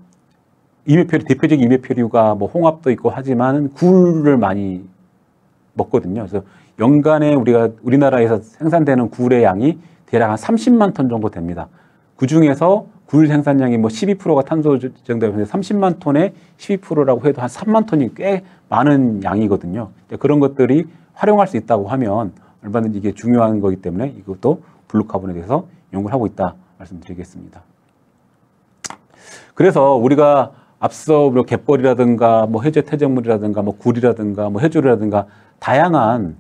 이메페류 대표적인 이메페류가 뭐 홍합도 있고 하지만 굴을 많이 먹거든요. 그래서 연간에 우리나라에서 생산되는 굴의 양이 대략 한 30만 톤 정도 됩니다. 그 중에서 굴 생산량이 뭐 12%가 탄소 정도인데 30만 톤에 12%라고 해도 한 3만 톤이 꽤 많은 양이거든요. 그런 것들이 활용할 수 있다고 하면 얼마든지 이게 중요한 거기 때문에 이것도 블루카본에 대해서 연구를 하고 있다 말씀드리겠습니다. 그래서 우리가 앞서 뭐 갯벌이라든가 뭐 해저 퇴적물이라든가 뭐 굴이라든가 뭐 해조류라든가 다양한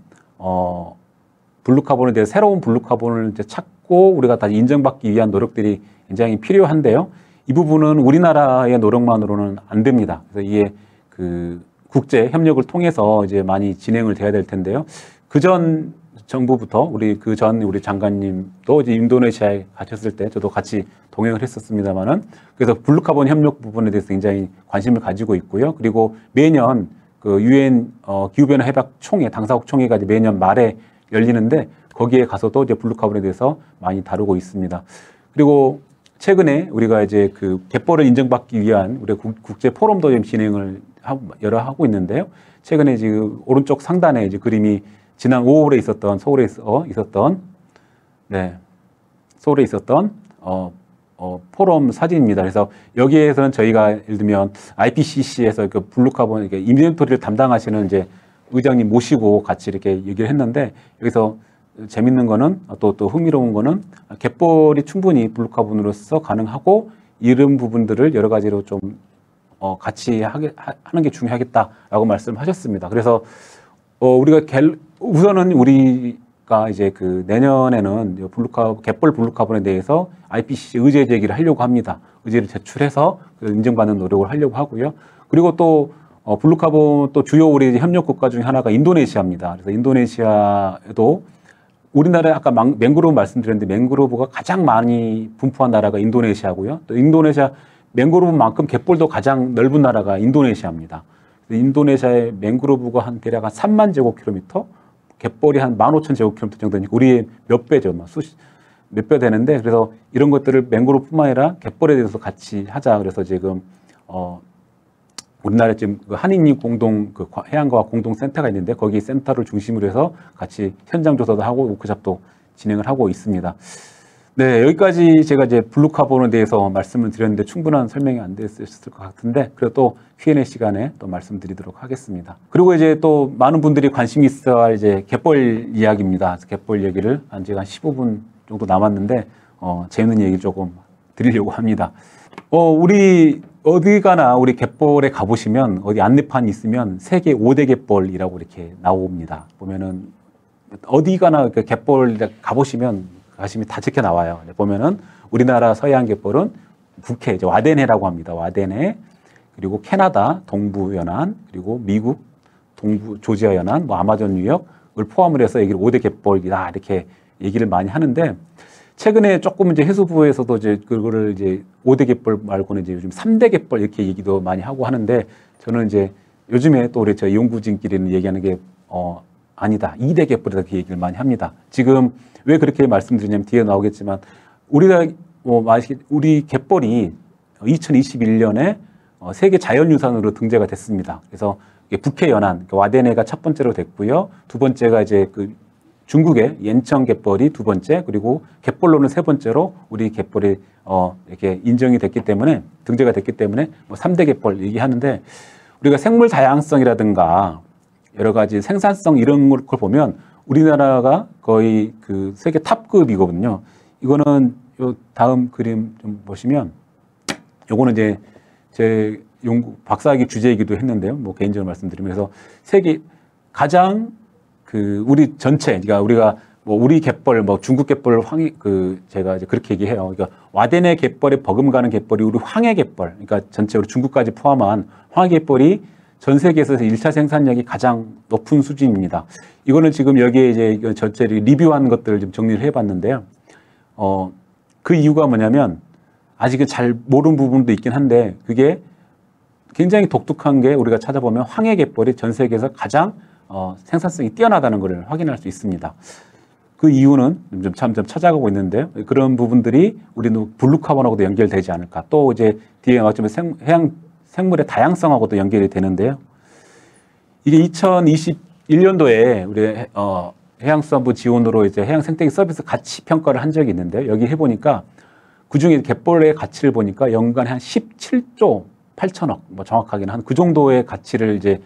블루카본에 대해 새로운 블루카본을 이제 찾고 우리가 다 인정받기 위한 노력들이 굉장히 필요한데요. 이 부분은 우리나라의 노력만으로는 안 됩니다. 그래서 이게 그 국제 협력을 통해서 이제 많이 진행을 돼야 될 텐데요. 그전 정부부터 우리 장관님도 이제 인도네시아에 가셨을 때 저도 같이 동행을 했었습니다만은 그래서 블루카본 협력 부분에 대해서 굉장히 관심을 가지고 있고요. 그리고 매년 그 유엔 기후변화 협약 총회 당사국 총회가 이제 매년 말에 열리는데 거기에 가서도 이제 블루카본에 대해서 많이 다루고 있습니다. 그리고 최근에 우리가 이제 그 갯벌을 인정받기 위한 우리 국제 포럼도 좀 진행을 하고 있는데요. 최근에 지금 오른쪽 상단에 이제 그림이 지난 5월에 있었던 서울에 있었던 포럼 사진입니다. 그래서 여기에서는 저희가 예를 들면 IPCC에서 그 블루카본 이렇게 인벤토리를 담당하시는 이제 의장님 모시고 같이 이렇게 얘기를 했는데 여기서 재밌는 거는 또 흥미로운 거는 갯벌이 충분히 블루카본으로서 가능하고 이런 부분들을 여러 가지로 좀 같이 하는 게 중요하겠다라고 말씀하셨습니다. 그래서 우선은 우리가 이제 그 내년에는 갯벌 블루카본에 대해서 IPCC 의제 제기를 하려고 합니다. 의제를 제출해서 인정받는 노력을 하려고 하고요. 그리고 또 블루카본 또 주요 우리 협력 국가 중에 하나가 인도네시아입니다. 그래서 인도네시아에도 우리나라에 아까 맹그로브 말씀드렸는데 맹그로브가 가장 많이 분포한 나라가 인도네시아고요. 또 인도네시아 맹그로브만큼 갯벌도 가장 넓은 나라가 인도네시아입니다. 인도네시아의 맹그로브가 한 대략 한 3만 제곱킬로미터, 갯벌이 한 15,000제곱킬로미터 정도니까 우리의 몇 배죠. 몇 배 되는데 그래서 이런 것들을 맹그로브뿐만 아니라 갯벌에 대해서 같이 하자. 그래서 지금 우리나라에 지금 한인님 공동 해양과학 공동센터가 있는데 거기 센터를 중심으로 해서 같이 현장 조사도 하고 워크숍도 진행을 하고 있습니다. 네, 여기까지 제가 이제 블루카본에 대해서 말씀을 드렸는데 충분한 설명이 안 됐을 것 같은데 그래도 또 Q&A 시간에 또 말씀드리도록 하겠습니다. 그리고 이제 또 많은 분들이 관심이 있어 할 이제 갯벌 이야기입니다. 갯벌 얘기를 제가 한 15분 정도 남았는데 재밌는 얘기를 조금 드리려고 합니다. 우리 어디 가나 우리 갯벌에 가보시면 어디 안내판이 있으면 세계 5대 갯벌이라고 이렇게 나옵니다. 보면은 어디 가나 그 갯벌 가시면 다 적혀 나와요. 보면은 우리나라 서해안 갯벌은 북해, 이제 와데네라고 합니다. 와데네, 그리고 캐나다 동부 연안, 그리고 미국 동부 조지아 연안, 뭐 아마존 유역을 포함을 해서 여기를 5대 갯벌이다 이렇게 얘기를 많이 하는데, 최근에 조금 이제 해수부에서도 이제 그거를 이제 5대 갯벌 말고는 이제 요즘 3대 갯벌 이렇게 얘기도 많이 하고 하는데, 저는 이제 요즘에 또 우리 저희 연구진끼리는 얘기하는 게 아니다, 2대 갯벌이다 이렇게 얘기를 많이 합니다. 지금 왜 그렇게 말씀드리냐면 뒤에 나오겠지만 우리가 우리 갯벌이 2021년에 세계 자연유산으로 등재가 됐습니다. 그래서 북해 연안 와데네가 첫 번째로 됐고요. 두 번째가 이제 그 중국의 옌청 갯벌이 두 번째, 그리고 갯벌로는 세 번째로 우리 갯벌이 이렇게 인정이 됐기 때문에, 등재가 됐기 때문에 뭐 3대 갯벌 얘기하는데, 우리가 생물 다양성이라든가 여러 가지 생산성 이런 걸 보면 우리나라가 거의 그 세계 탑급이거든요. 이거는 요 다음 그림 좀 보시면, 요거는 이제 제 박사학위 주제이기도 했는데요. 뭐 개인적으로 말씀드리면, 그래서 세계 가장 그 우리 전체, 그러니까 우리가 뭐 우리 갯벌, 뭐 중국 갯벌 제가 이제 그렇게 얘기해요. 그러니까 와데네 갯벌에 버금가는 갯벌이 우리 황해 갯벌, 그러니까 전체 우리 중국까지 포함한 황해 갯벌이 전 세계에서 1차 생산량이 가장 높은 수준입니다. 이거는 지금 여기에 이제 전체 리뷰한 것들을 좀 정리를 해봤는데요. 그 이유가 뭐냐면, 아직은 잘 모르는 부분도 있긴 한데, 그게 굉장히 독특한 게, 우리가 찾아보면 황해 갯벌이 전 세계에서 가장 생산성이 뛰어나다는 것을 확인할 수 있습니다. 그 이유는 좀 찾아가고 있는데요. 그런 부분들이 우리는 블루카본하고도 연결되지 않을까. 또 이제 뒤에 나왔지만 해양 생물의 다양성하고도 연결이 되는데요. 이게 2021년도에 우리 해양수산부 지원으로 이제 해양 생태계 서비스 가치 평가를 한 적이 있는데, 여기 해보니까 그 중에 갯벌의 가치를 보니까 연간 한 17조 8천억, 뭐 정확하게는 한 그 정도의 가치를 이제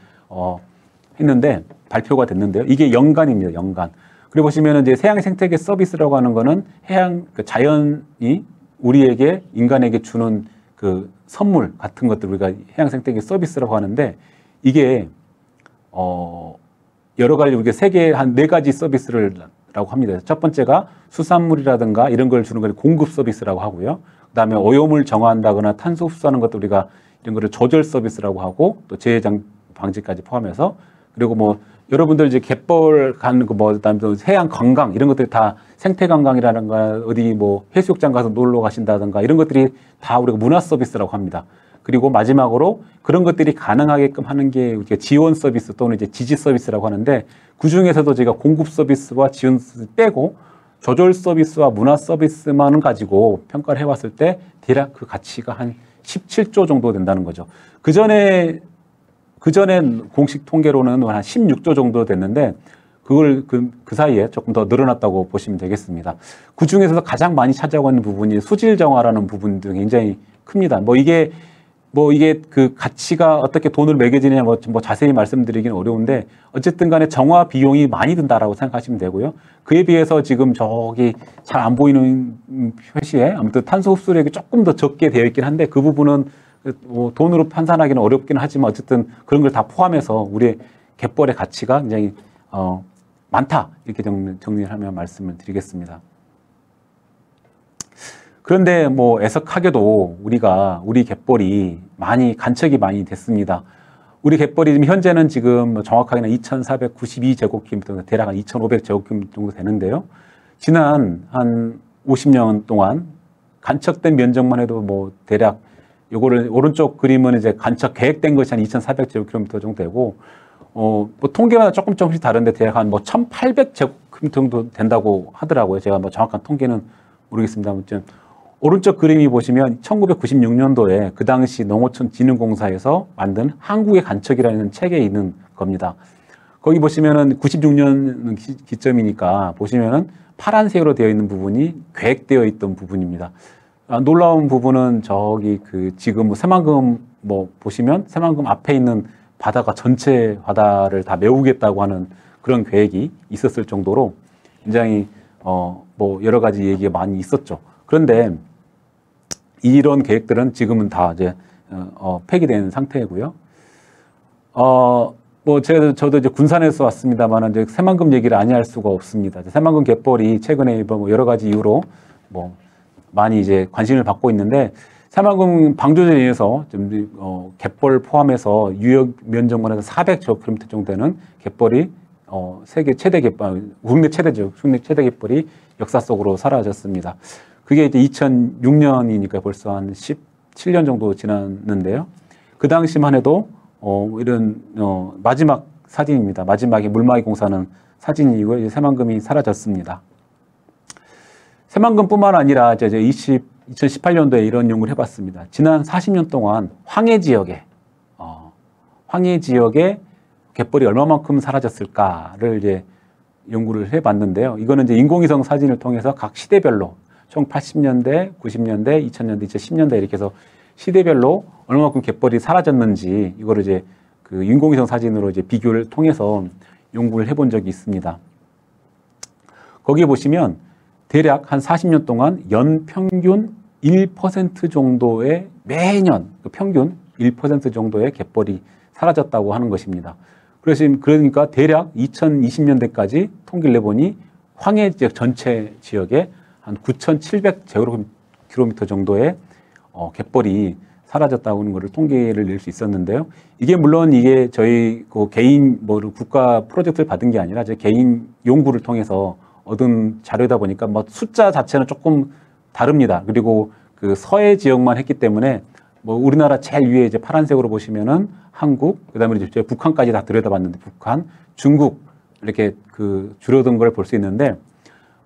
했는데, 발표가 됐는데요. 이게 연간입니다, 연간. 그리고 보시면은 이제 해양 생태계 서비스라고 하는 거는 해양 그 자연이 우리에게, 인간에게 주는 그 선물 같은 것들 우리가 해양 생태계 서비스라고 하는데, 이게 여러 가지 우리가 세계 한 4가지 서비스라고 합니다. 첫 번째가 수산물이라든가 이런 걸 주는 걸 공급 서비스라고 하고요. 그다음에 오염을 정화한다거나 탄소 흡수하는 것도 우리가 이런 거를 조절 서비스라고 하고, 또 재해 방지까지 포함해서, 그리고 뭐 여러분들 이제 갯벌 가는 거, 뭐 그다음에 해양 관광 이런 것들이 다 생태 관광이라든가 어디 뭐 해수욕장 가서 놀러 가신다든가 이런 것들이 다 우리가 문화 서비스라고 합니다. 그리고 마지막으로 그런 것들이 가능하게끔 하는 게 우리가 지원 서비스 또는 이제 지지 서비스라고 하는데, 그 중에서도 제가 공급 서비스와 지원 서비스 빼고 조절 서비스와 문화 서비스만을 가지고 평가를 해봤을 때 대략 그 가치가 한 17조 정도 된다는 거죠. 그 전에 공식 통계로는 한 16조 정도 됐는데, 그걸 그 사이에 조금 더 늘어났다고 보시면 되겠습니다. 그 중에서도 가장 많이 차지하고 있는 부분이 수질 정화라는 부분도 굉장히 큽니다. 뭐 이게 그 가치가 어떻게 돈으로 매겨지느냐 뭐 자세히 말씀드리기는 어려운데, 어쨌든 간에 정화 비용이 많이 든다라고 생각하시면 되고요. 그에 비해서 지금 저기 잘 안 보이는 표시에 아무튼 탄소 흡수력이 조금 더 적게 되어 있긴 한데, 그 부분은 뭐 돈으로 판단하기는 어렵긴 하지만 어쨌든 그런 걸 다 포함해서 우리 갯벌의 가치가 굉장히 많다, 이렇게 정리를 하면 말씀을 드리겠습니다. 그런데 뭐 애석하게도 우리 갯벌이 간척이 많이 됐습니다. 우리 갯벌이 지금 현재는 지금 정확하게는 2,492제곱킬로미터, 대략 한 2,500제곱킬로미터 정도 되는데요. 지난 한 50년 동안 간척된 면적만 해도 뭐 대략, 요거를 오른쪽 그림은 이제 간척 계획된 것이 한 2,400제곱킬로미터 정도 되고, 뭐 통계마다 조금씩 다른데 대략 한 뭐 1,800제곱킬로미터 정도 된다고 하더라고요. 제가 뭐 정확한 통계는 모르겠습니다. 아무튼 오른쪽 그림이 보시면 1996년도에 그 당시 농어촌진흥공사에서 만든 한국의 간척이라는 책에 있는 겁니다. 거기 보시면은 96년 기점이니까 보시면은 파란색으로 되어 있는 부분이 계획되어 있던 부분입니다. 놀라운 부분은 저기 지금 새만금 보시면 새만금 앞에 있는 바다가 전체 바다를 다 메우겠다고 하는 그런 계획이 있었을 정도로 굉장히 여러 가지 얘기가 많이 있었죠. 그런데 이런 계획들은 지금은 다 이제 폐기된 상태이고요. 뭐 저도 이제 군산에서 왔습니다만 이제 새만금 얘기를 아니할 수가 없습니다. 새만금 갯벌이 최근에 뭐 여러 가지 이유로 뭐 많이 이제 관심을 받고 있는데 새만금 방조제에 의해서 좀 갯벌 포함해서 유역 면적만 해서 400km 정도 되는 갯벌이 세계 최대 갯벌, 국내 최대죠. 국내 최대 갯벌이 역사 속으로 사라졌습니다. 그게 이제 2006년이니까 벌써 한 17년 정도 지났는데요. 그 당시만 해도 이런 마지막 사진입니다. 마지막에 물막이 공사는 사진이고 이제 새만금이 사라졌습니다. 새만금뿐만 아니라 이제 2018년도에 이런 연구를 해봤습니다. 지난 40년 동안 황해 지역에 갯벌이 얼마만큼 사라졌을까를 이제 연구를 해봤는데요. 이거는 이제 인공위성 사진을 통해서 각 시대별로 총 80년대, 90년대, 2000년대, 2010년대 이렇게 해서 시대별로 얼마만큼 갯벌이 사라졌는지 이거를 이제 그 인공위성 사진으로 이제 비교를 통해서 연구를 해본 적이 있습니다. 거기에 보시면 대략 한 40년 동안 연평균 1% 정도의 매년 평균 1% 정도의 갯벌이 사라졌다고 하는 것입니다. 그러니까 대략 2020년대까지 통계를 내보니 황해 지역 전체 지역에 한 9,700제곱킬로미터 정도의 갯벌이 사라졌다고 하는 것을 통계를 낼 수 있었는데요. 이게 물론 이게 저희 그 개인 국가 프로젝트를 받은 게 아니라 제 개인 연구를 통해서 얻은 자료다 보니까 뭐 숫자 자체는 조금 다릅니다. 그리고 그 서해 지역만 했기 때문에 뭐 우리나라 제일 위에 이제 파란색으로 보시면은 한국, 그다음에 이제 북한까지 다 들여다봤는데 북한, 중국 이렇게 그 줄어든 걸 볼 수 있는데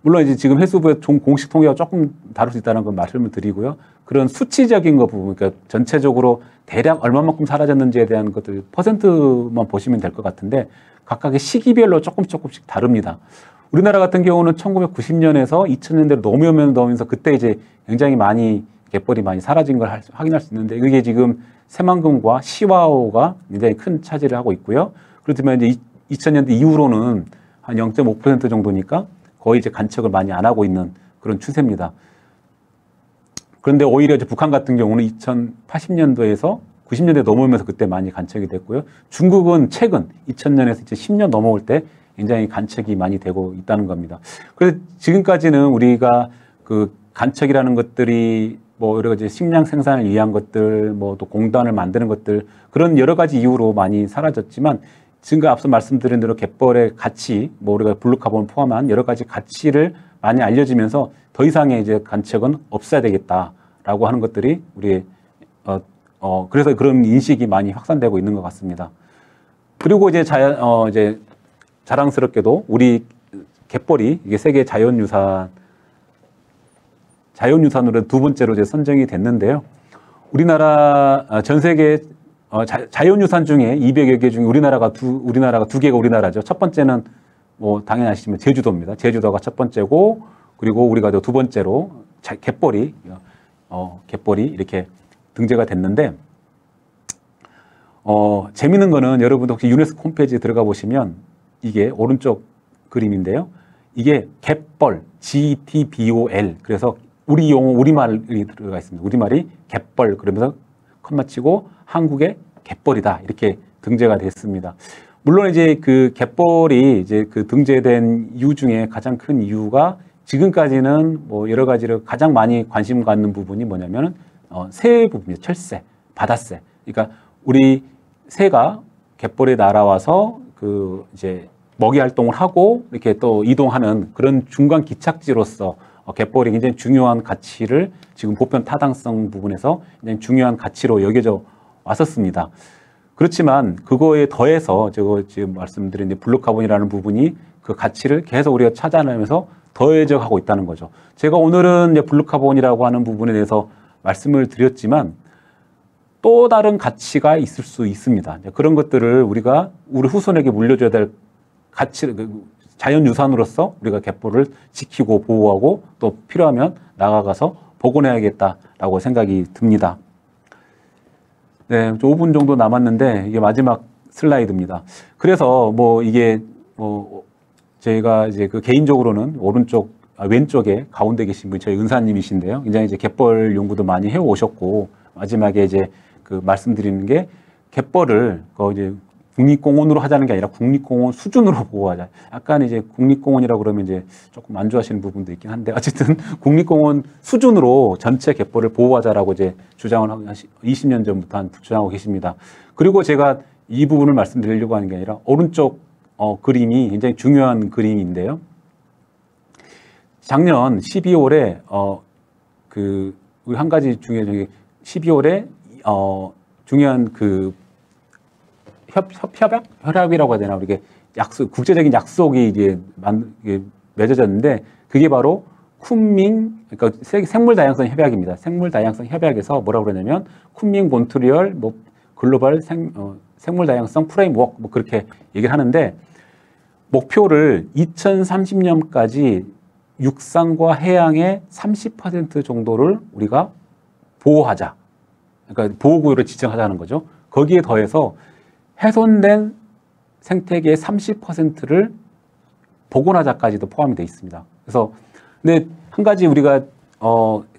물론 이제 지금 해수부의 공식 통계가 조금 다를 수 있다는 건 말씀을 드리고요. 그런 수치적인 거 부분, 그러니까 전체적으로 대략 얼마만큼 사라졌는지에 대한 것들 퍼센트만 보시면 될 것 같은데 각각의 시기별로 조금씩 다릅니다. 우리나라 같은 경우는 1990년에서 2000년대로 넘으면서 그때 이제 굉장히 많이 갯벌이 많이 사라진 걸 확인할 수 있는데 이게 지금 새만금과 시와호가 굉장히 큰 차지를 하고 있고요. 그렇지만 이제 2000년대 이후로는 한 0.5% 정도니까 거의 이제 간척을 많이 안 하고 있는 그런 추세입니다. 그런데 오히려 이제 북한 같은 경우는 2080년도에서 90년대 넘어오면서 그때 많이 간척이 됐고요. 중국은 최근 2000년에서 이제 10년 넘어올 때 굉장히 간척이 많이 되고 있다는 겁니다. 그래서 지금까지는 우리가 그 간척이라는 것들이 뭐 여러 가지 식량 생산을 위한 것들, 뭐 또 공단을 만드는 것들 그런 여러 가지 이유로 많이 사라졌지만 지금 앞서 말씀드린 대로 갯벌의 가치, 뭐 우리가 블루카본 포함한 여러 가지 가치를 많이 알려지면서 더 이상의 이제 간척은 없어야 되겠다라고 하는 것들이 우리 그래서 그런 인식이 많이 확산되고 있는 것 같습니다. 그리고 이제 이제 자랑스럽게도 우리 갯벌이 이게 세계 자연유산으로 두 번째로 이제 선정이 됐는데요. 우리나라 전 세계 자연유산 중에 200여 개 중에 우리나라가 두 개가 우리나라죠. 첫 번째는 뭐 당연히 아시지만 제주도입니다. 제주도가 첫 번째고 그리고 우리가 두 번째로 갯벌이 이렇게 등재가 됐는데 재밌는 거는 여러분도 혹시 유네스코 홈페이지에 들어가 보시면 이게 오른쪽 그림인데요. 이게 갯벌 GTBOL 그래서 우리 용어 우리말이 들어가 있습니다. 우리말이 갯벌 그러면서 컴마 치고 한국의 갯벌이다 이렇게 등재가 됐습니다. 물론 이제 그 갯벌이 이제 그 등재된 이유 중에 가장 큰 이유가 지금까지는 뭐 여러 가지로 가장 많이 관심 갖는 부분이 뭐냐면 새 부분이죠. 철새, 바다새. 그러니까 우리 새가 갯벌에 날아와서 그 이제 먹이 활동을 하고 이렇게 또 이동하는 그런 중간 기착지로서 갯벌이 굉장히 중요한 가치를 지금 보편 타당성 부분에서 굉장히 중요한 가치로 여겨져 왔었습니다. 그렇지만 그거에 더해서 제가 지금 말씀드린 블루카본이라는 부분이 그 가치를 계속 우리가 찾아내면서 더해져 가고 있다는 거죠. 제가 오늘은 이제 블루카본이라고 하는 부분에 대해서 말씀을 드렸지만 또 다른 가치가 있을 수 있습니다. 그런 것들을 우리가 우리 후손에게 물려줘야 될 가치, 자연유산으로서 우리가 갯벌을 지키고 보호하고 또 필요하면 나가가서 복원해야겠다라고 생각이 듭니다. 네, 5분 정도 남았는데 이게 마지막 슬라이드입니다. 그래서 뭐 이게 저희가 이제 그 개인적으로는 오른쪽 왼쪽에 가운데 계신 분이 저희 은사님이신데요. 굉장히 이제 갯벌 연구도 많이 해오셨고 마지막에 이제 그 말씀드리는 게 갯벌을 이제 국립공원으로 하자는 게 아니라 국립공원 수준으로 보호하자. 약간 이제 국립공원이라고 그러면 이제 조금 안 좋아하시는 부분도 있긴 한데 어쨌든 국립공원 수준으로 전체 갯벌을 보호하자라고 이제 주장을 하고 20년 전부터 주장하고 계십니다. 그리고 제가 이 부분을 말씀드리려고 하는 게 아니라 오른쪽 그림이 굉장히 중요한 그림인데요. 작년 12월에 우리 한 가지 중요한 12월에 중요한 그 협약이라고 해야 되나 이게 국제적인 약속이 이제 맺어졌는데 그게 바로 쿤밍 그러니까 생물 다양성 협약입니다. 생물 다양성 협약에서 뭐라고 그러냐면 쿤밍 몬트리올 뭐 글로벌 생물 다양성 프레임워크 뭐 그렇게 얘기를 하는데 목표를 2030년까지 육상과 해양의 30% 정도를 우리가 보호하자. 그러니까 보호구역을 지정하자는 거죠. 거기에 더해서 훼손된 생태계의 30%를 복원하자까지도 포함이 되어 있습니다. 그래서 근데 한 가지 우리가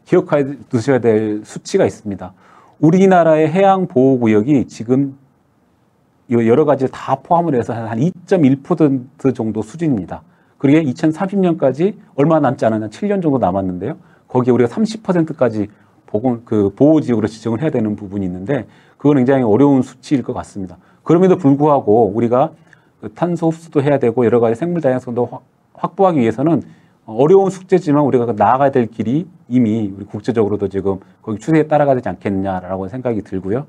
기억해 두셔야 될 수치가 있습니다. 우리나라의 해양 보호구역이 지금 여러 가지를 다 포함을 해서 한 2.1% 정도 수준입니다. 그게 2030년까지 얼마 남지 않았냐 7년 정도 남았는데요. 거기에 우리가 30%까지 보호지역으로 지정을 해야 되는 부분이 있는데 그건 굉장히 어려운 수치일 것 같습니다. 그럼에도 불구하고 우리가 탄소 흡수도 해야 되고 여러 가지 생물 다양성도 확보하기 위해서는 어려운 숙제지만 우리가 나아가야 될 길이 이미 우리 국제적으로도 지금 거기 추세에 따라가야 되지 않겠냐라고 생각이 들고요.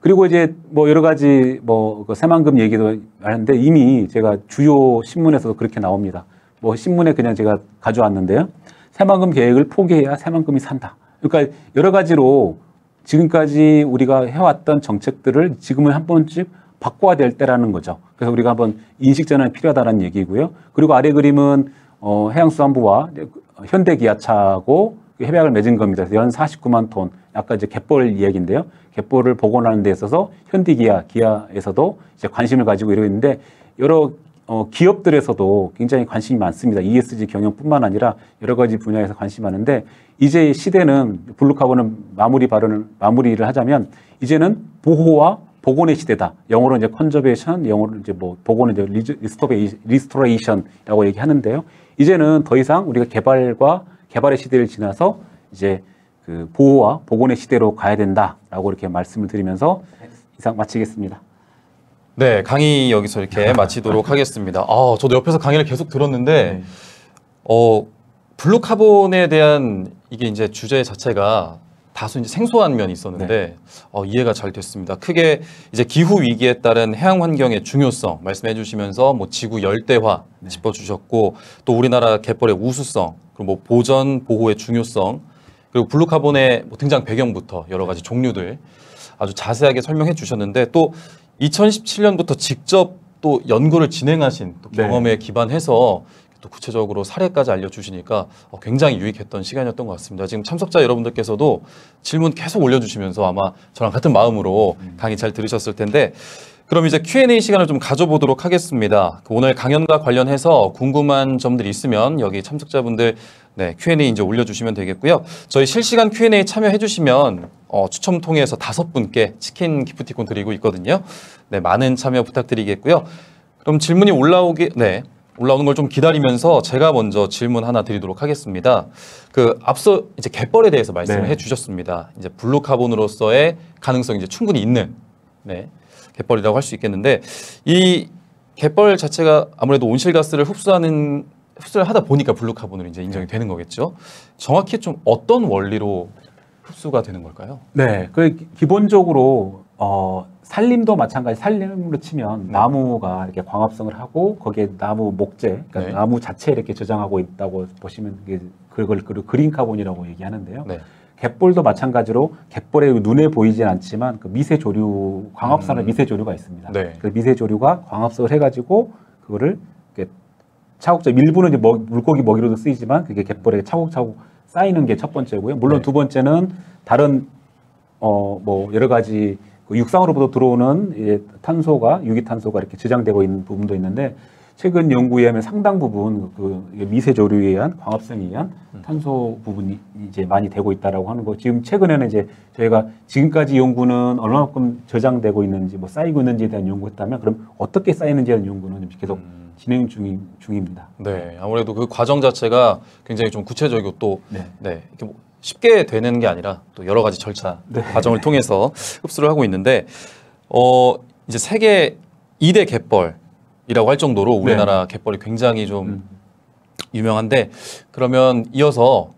그리고 이제 뭐 여러 가지 그 새만금 얘기도 하는데 이미 제가 주요 신문에서도 그렇게 나옵니다. 뭐 신문에 그냥 제가 가져왔는데요. 새만금 계획을 포기해야 새만금이 산다. 그러니까 여러 가지로 지금까지 우리가 해왔던 정책들을 지금은 한 번쯤 바꿔야 될 때라는 거죠. 그래서 우리가 한번 인식전환이 필요하다는 얘기고요. 그리고 아래 그림은 해양수산부와 현대기아차하고 협약을 맺은 겁니다. 연 49만 톤. 아까 이제 갯벌 이야기인데요. 갯벌을 복원하는 데 있어서 기아에서도 이제 관심을 가지고 이러고 있는데 여러 기업들에서도 굉장히 관심이 많습니다. ESG 경영뿐만 아니라 여러 가지 분야에서 관심이 많은데 이제 시대는 블루카본을 마무리를 하자면 이제는 보호와 복원의 시대다. 영어로 이제 컨저베이션, 영어로 이제 뭐 복원은 이제 리스토레이션이라고 얘기하는데요. 이제는 더 이상 우리가 개발의 시대를 지나서 이제 그 보호와 복원의 시대로 가야 된다라고 이렇게 말씀을 드리면서 이상 마치겠습니다.
네, 강의 여기서 이렇게 마치도록 하겠습니다. 저도 옆에서 강의를 계속 들었는데, 블루카본에 대한 이게 이제 주제 자체가 다소 이제 생소한 면이 있었는데, 이해가 잘 됐습니다. 크게 이제 기후 위기에 따른 해양 환경의 중요성 말씀해 주시면서 뭐 지구 열대화 짚어주셨고, 또 우리나라 갯벌의 우수성, 그리고 뭐 보전 보호의 중요성, 그리고 블루카본의 뭐 등장 배경부터 여러 가지 종류들 아주 자세하게 설명해 주셨는데 또 2017년부터 직접 또 연구를 진행하신 또 경험에 기반해서 또 구체적으로 사례까지 알려주시니까 굉장히 유익했던 시간이었던 것 같습니다. 지금 참석자 여러분들께서도 질문 계속 올려주시면서 아마 저랑 같은 마음으로 강의 잘 들으셨을 텐데 그럼 이제 Q&A 시간을 좀 가져보도록 하겠습니다. 오늘 강연과 관련해서 궁금한 점들이 있으면 여기 참석자분들 Q&A 이제 올려주시면 되겠고요. 저희 실시간 Q&A 참여해주시면 추첨 통해서 5분께 치킨 기프티콘 드리고 있거든요. 네, 많은 참여 부탁드리겠고요. 그럼 질문이 올라오는 걸 좀 기다리면서 제가 먼저 질문 하나 드리도록 하겠습니다. 앞서 이제 갯벌에 대해서 말씀을 해주셨습니다. 이제 블루카본으로서의 가능성이 이제 충분히 있는 갯벌이라고 할 수 있겠는데 이 갯벌 자체가 아무래도 온실가스를 흡수를 하다 보니까 블루카본으로 이제 인정이 되는 거겠죠. 정확히 좀 어떤 원리로 흡수가 되는 걸까요?
네, 기본적으로 산림도 마찬가지. 산림으로 치면 나무가 이렇게 광합성을 하고 거기에 나무 목재, 그러니까 나무 자체에 이렇게 저장하고 있다고 보시면 그걸 그린 카본이라고 얘기하는데요. 갯벌도 마찬가지로 갯벌에 눈에 보이진 않지만 그 미세조류, 광합성의 미세조류가 있습니다. 그 미세조류가 광합성을 해가지고 그거를 이렇게 차곡차곡 일부는 이제 물고기 먹이로도 쓰이지만 그게 갯벌에 차곡차곡 쌓이는 게 첫 번째고요. 물론 두 번째는 다른 뭐 여러 가지 육상으로부터 들어오는 탄소가 유기탄소가 이렇게 저장되고 있는 부분도 있는데 최근 연구에 의하면 상당 부분 그 미세 조류에 의한 광합성에 의한 탄소 부분이 이제 많이 되고 있다라고 하는 거. 지금 최근에는 이제 저희가 지금까지 연구는 얼마만큼 저장되고 있는지 뭐 쌓이고 있는지에 대한 연구했다면 그럼 어떻게 쌓이는지에 대한 연구는 계속 진행 중입니다.
네, 아무래도 그 과정 자체가 굉장히 좀 구체적이고 또
네.
이렇게 뭐 쉽게 되는 게 아니라 또 여러 가지 절차
네.
과정을 통해서 흡수를 하고 있는데 이제 세계 2대 갯벌이라고 할 정도로 우리나라 갯벌이 굉장히 좀 유명한데 그러면 이어서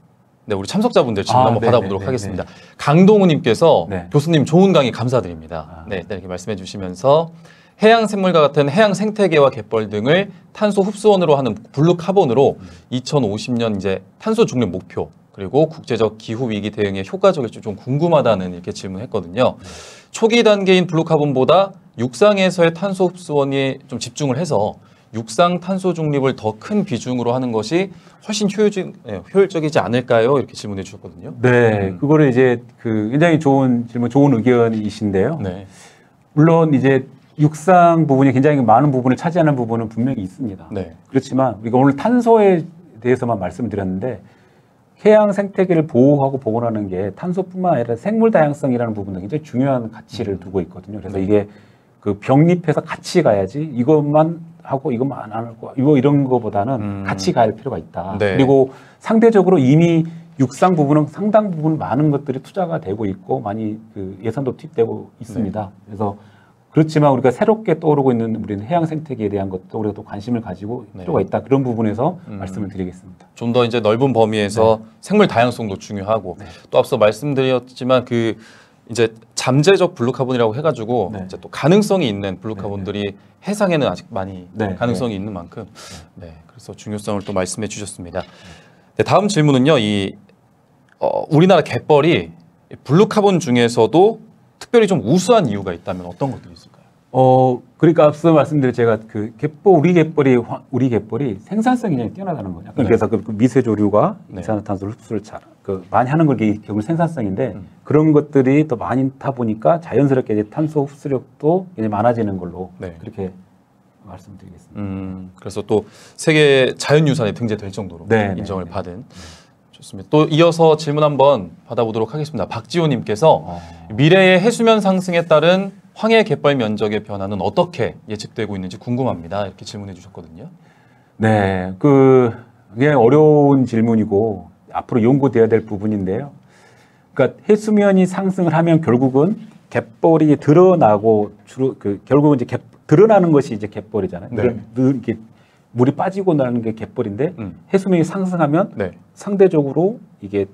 우리 참석자분들 질문 한번 받아보도록 하겠습니다. 강동우님께서
네.
교수님 좋은 강의 감사드립니다. 네, 이렇게 말씀해 주시면서 해양 생물과 같은 해양 생태계와 갯벌 등을 탄소 흡수원으로 하는 블루카본으로 2050년 이제 탄소 중립 목표 그리고 국제적 기후 위기 대응에 효과적일지 좀 궁금하다는 이렇게 질문했거든요. 초기 단계인 블루카본보다 육상에서의 탄소 흡수원이 좀 집중을 해서 육상 탄소 중립을 더 큰 비중으로 하는 것이 훨씬 효율적이지 않을까요? 이렇게 질문해 주셨거든요.
네, 그거를 이제 그 굉장히 좋은 질문, 좋은 의견이신데요.
네.
물론 이제 육상 부분이 굉장히 많은 부분을 차지하는 부분은 분명히 있습니다.
네.
그렇지만 우리가 오늘 탄소에 대해서만 말씀을 드렸는데 해양 생태계를 보호하고 복원하는 게 탄소뿐만 아니라 생물 다양성이라는 부분도 굉장히 중요한 가치를 두고 있거든요. 그래서 이게 그 병립해서 같이 가야지 이것만 하고 이것만 안 하고 이런 거보다는 같이 갈 필요가 있다.
네.
그리고 상대적으로 이미 육상 부분은 상당 부분 많은 것들이 투자가 되고 있고 많이 그 예산도 투입되고 있습니다. 그래서 그렇지만 우리가 새롭게 떠오르고 있는 우리는 해양 생태계에 대한 것도 우리가 또 관심을 가지고 필요가 있다. 그런 부분에서 말씀을 드리겠습니다.
좀 더 이제 넓은 범위에서 생물 다양성도 중요하고 또 앞서 말씀드렸지만 그 이제 잠재적 블루카본이라고 해가지고 이제 또 가능성이 있는 블루카본들이 해상에는 아직 많이 가능성이 있는 만큼 그래서 중요성을 또 말씀해 주셨습니다. 네, 다음 질문은요. 우리나라 갯벌이 블루카본 중에서도 특별히 좀 우수한 이유가 있다면 어떤 것들이 있을까요?
그러니까 앞서 말씀드린 제가 그 우리 갯벌이 생산성이 굉장히 뛰어나다는 거예요. 그래서 그 미세 조류가 이산화탄소 흡수를 많이 하는 게 결국 생산성인데 그런 것들이 더 많다 보니까 자연스럽게 이제 탄소 흡수력도 굉장히 많아지는 걸로 그렇게 말씀드리겠습니다.
그래서 또 세계 자연유산에 등재될 정도로 인정을 받은. 좋습니다. 또 이어서 질문 한번 받아보도록 하겠습니다. 박지호님께서 미래의 해수면 상승에 따른 황해 갯벌 면적의 변화는 어떻게 예측되고 있는지 궁금합니다. 이렇게 질문해 주셨거든요.
네, 굉장히 어려운 질문이고 앞으로 연구돼야 될 부분인데요. 그러니까 해수면이 상승을 하면 결국은 갯벌이 드러나고 주로 결국은 이제 드러나는 것이 이제 갯벌이잖아요. 늘 이렇게 물이 빠지고 나는 게 갯벌인데 해수면이 상승하면 상대적으로 이게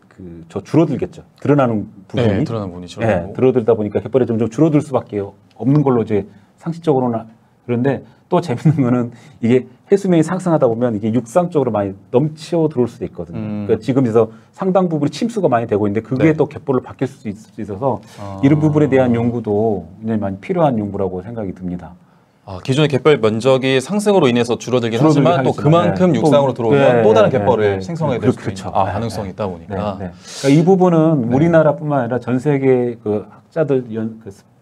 줄어들겠죠. 드러나는 부분이
드러나는 부분이 줄어들고
줄어들다 보니까 갯벌이 점점 줄어들 수밖에 없는 걸로 이제 상식적으로는 그런데 또 재밌는 거는 이게 해수면이 상승하다 보면 이게 육상 쪽으로 많이 넘쳐 들어올 수도 있거든요. 그러니까 지금에서 상당 부분이 침수가 많이 되고 있는데 그게 또 갯벌로 바뀔 수 있어서 이런 부분에 대한 연구도 굉장히 많이 필요한 연구라고 생각이 듭니다.
기존의 갯벌 면적이 상승으로 인해서 줄어들긴 하지만 또 그만큼 육상으로 들어오면 또 다른 갯벌을 생성하게 될 수도 있는 가능성이 있다 보니까
그러니까 이 부분은 우리나라뿐만 아니라 전 세계 그 학자들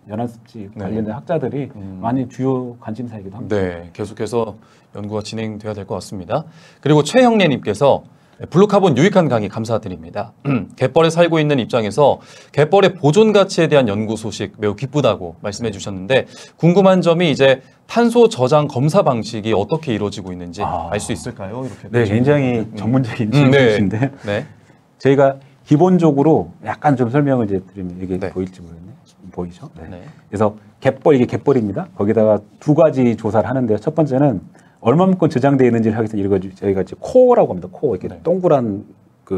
연안습지 관련된 학자들이 많이 주요 관심사이기도 합니다.
네, 계속해서 연구가 진행돼야 될 것 같습니다. 그리고 최형래님께서 블루카본 유익한 강의 감사드립니다. 갯벌에 살고 있는 입장에서 갯벌의 보존 가치에 대한 연구 소식 매우 기쁘다고 말씀해 주셨는데 궁금한 점이 이제 탄소 저장 검사 방식이 어떻게 이루어지고 있는지 알 수 있을까요? 이렇게
네, 굉장히 전문적인 질문이신데 저희가 기본적으로 약간 좀 설명을 이제 드리면 이게 보일지 모르겠네. 보이죠? 그래서 이게 갯벌입니다. 거기다가 두 가지 조사를 하는데요. 첫 번째는 얼마만큼 저장되어 있는지를 하기 위해서 저희가 이제 코어라고 합니다. 코어 이렇게 동그란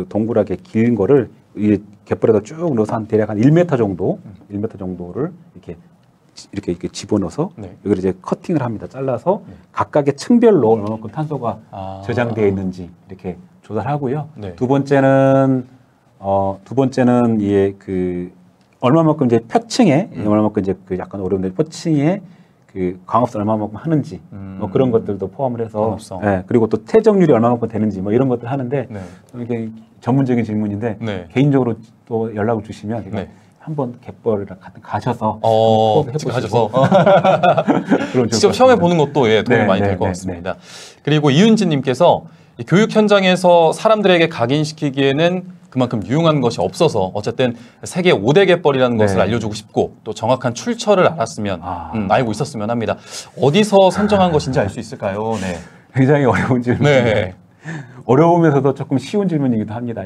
동그랗게 긴 거를 이 갯벌에다 쭉 넣어서 한 대략 한 1m 정도, 1m 정도를 이렇게 집어넣어서 여기를 이제 커팅을 합니다. 잘라서 각각의 층별로 얼마만큼 탄소가 저장되어 있는지 이렇게 조사를 하고요. 두 번째는 얼마만큼 이제 표층에 얼마만큼 이제 약간 어려운데 표층에 광합성 얼마만큼 하는지 뭐 그런 것들도 포함을 해서 그리고 또 퇴적률이 얼마만큼 되는지 뭐 이런 것들 하는데 이게 전문적인 질문인데 개인적으로 또 연락을 주시면 한번 갯벌을 가셔서
직접 가셔서
그런
직접 체험해 보는 것도 예, 도움이 많이 될 것 같습니다. 그리고 이윤진님께서 교육 현장에서 사람들에게 각인시키기에는 그만큼 유용한 것이 없어서 어쨌든 세계 5대 갯벌이라는 것을 알려주고 싶고 또 정확한 출처를 알았으면 알고 있었으면 합니다. 어디서 선정한 것인지 알 수 있을까요? 네.
굉장히 어려운 질문인데 어려우면서도 조금 쉬운 질문이기도 합니다.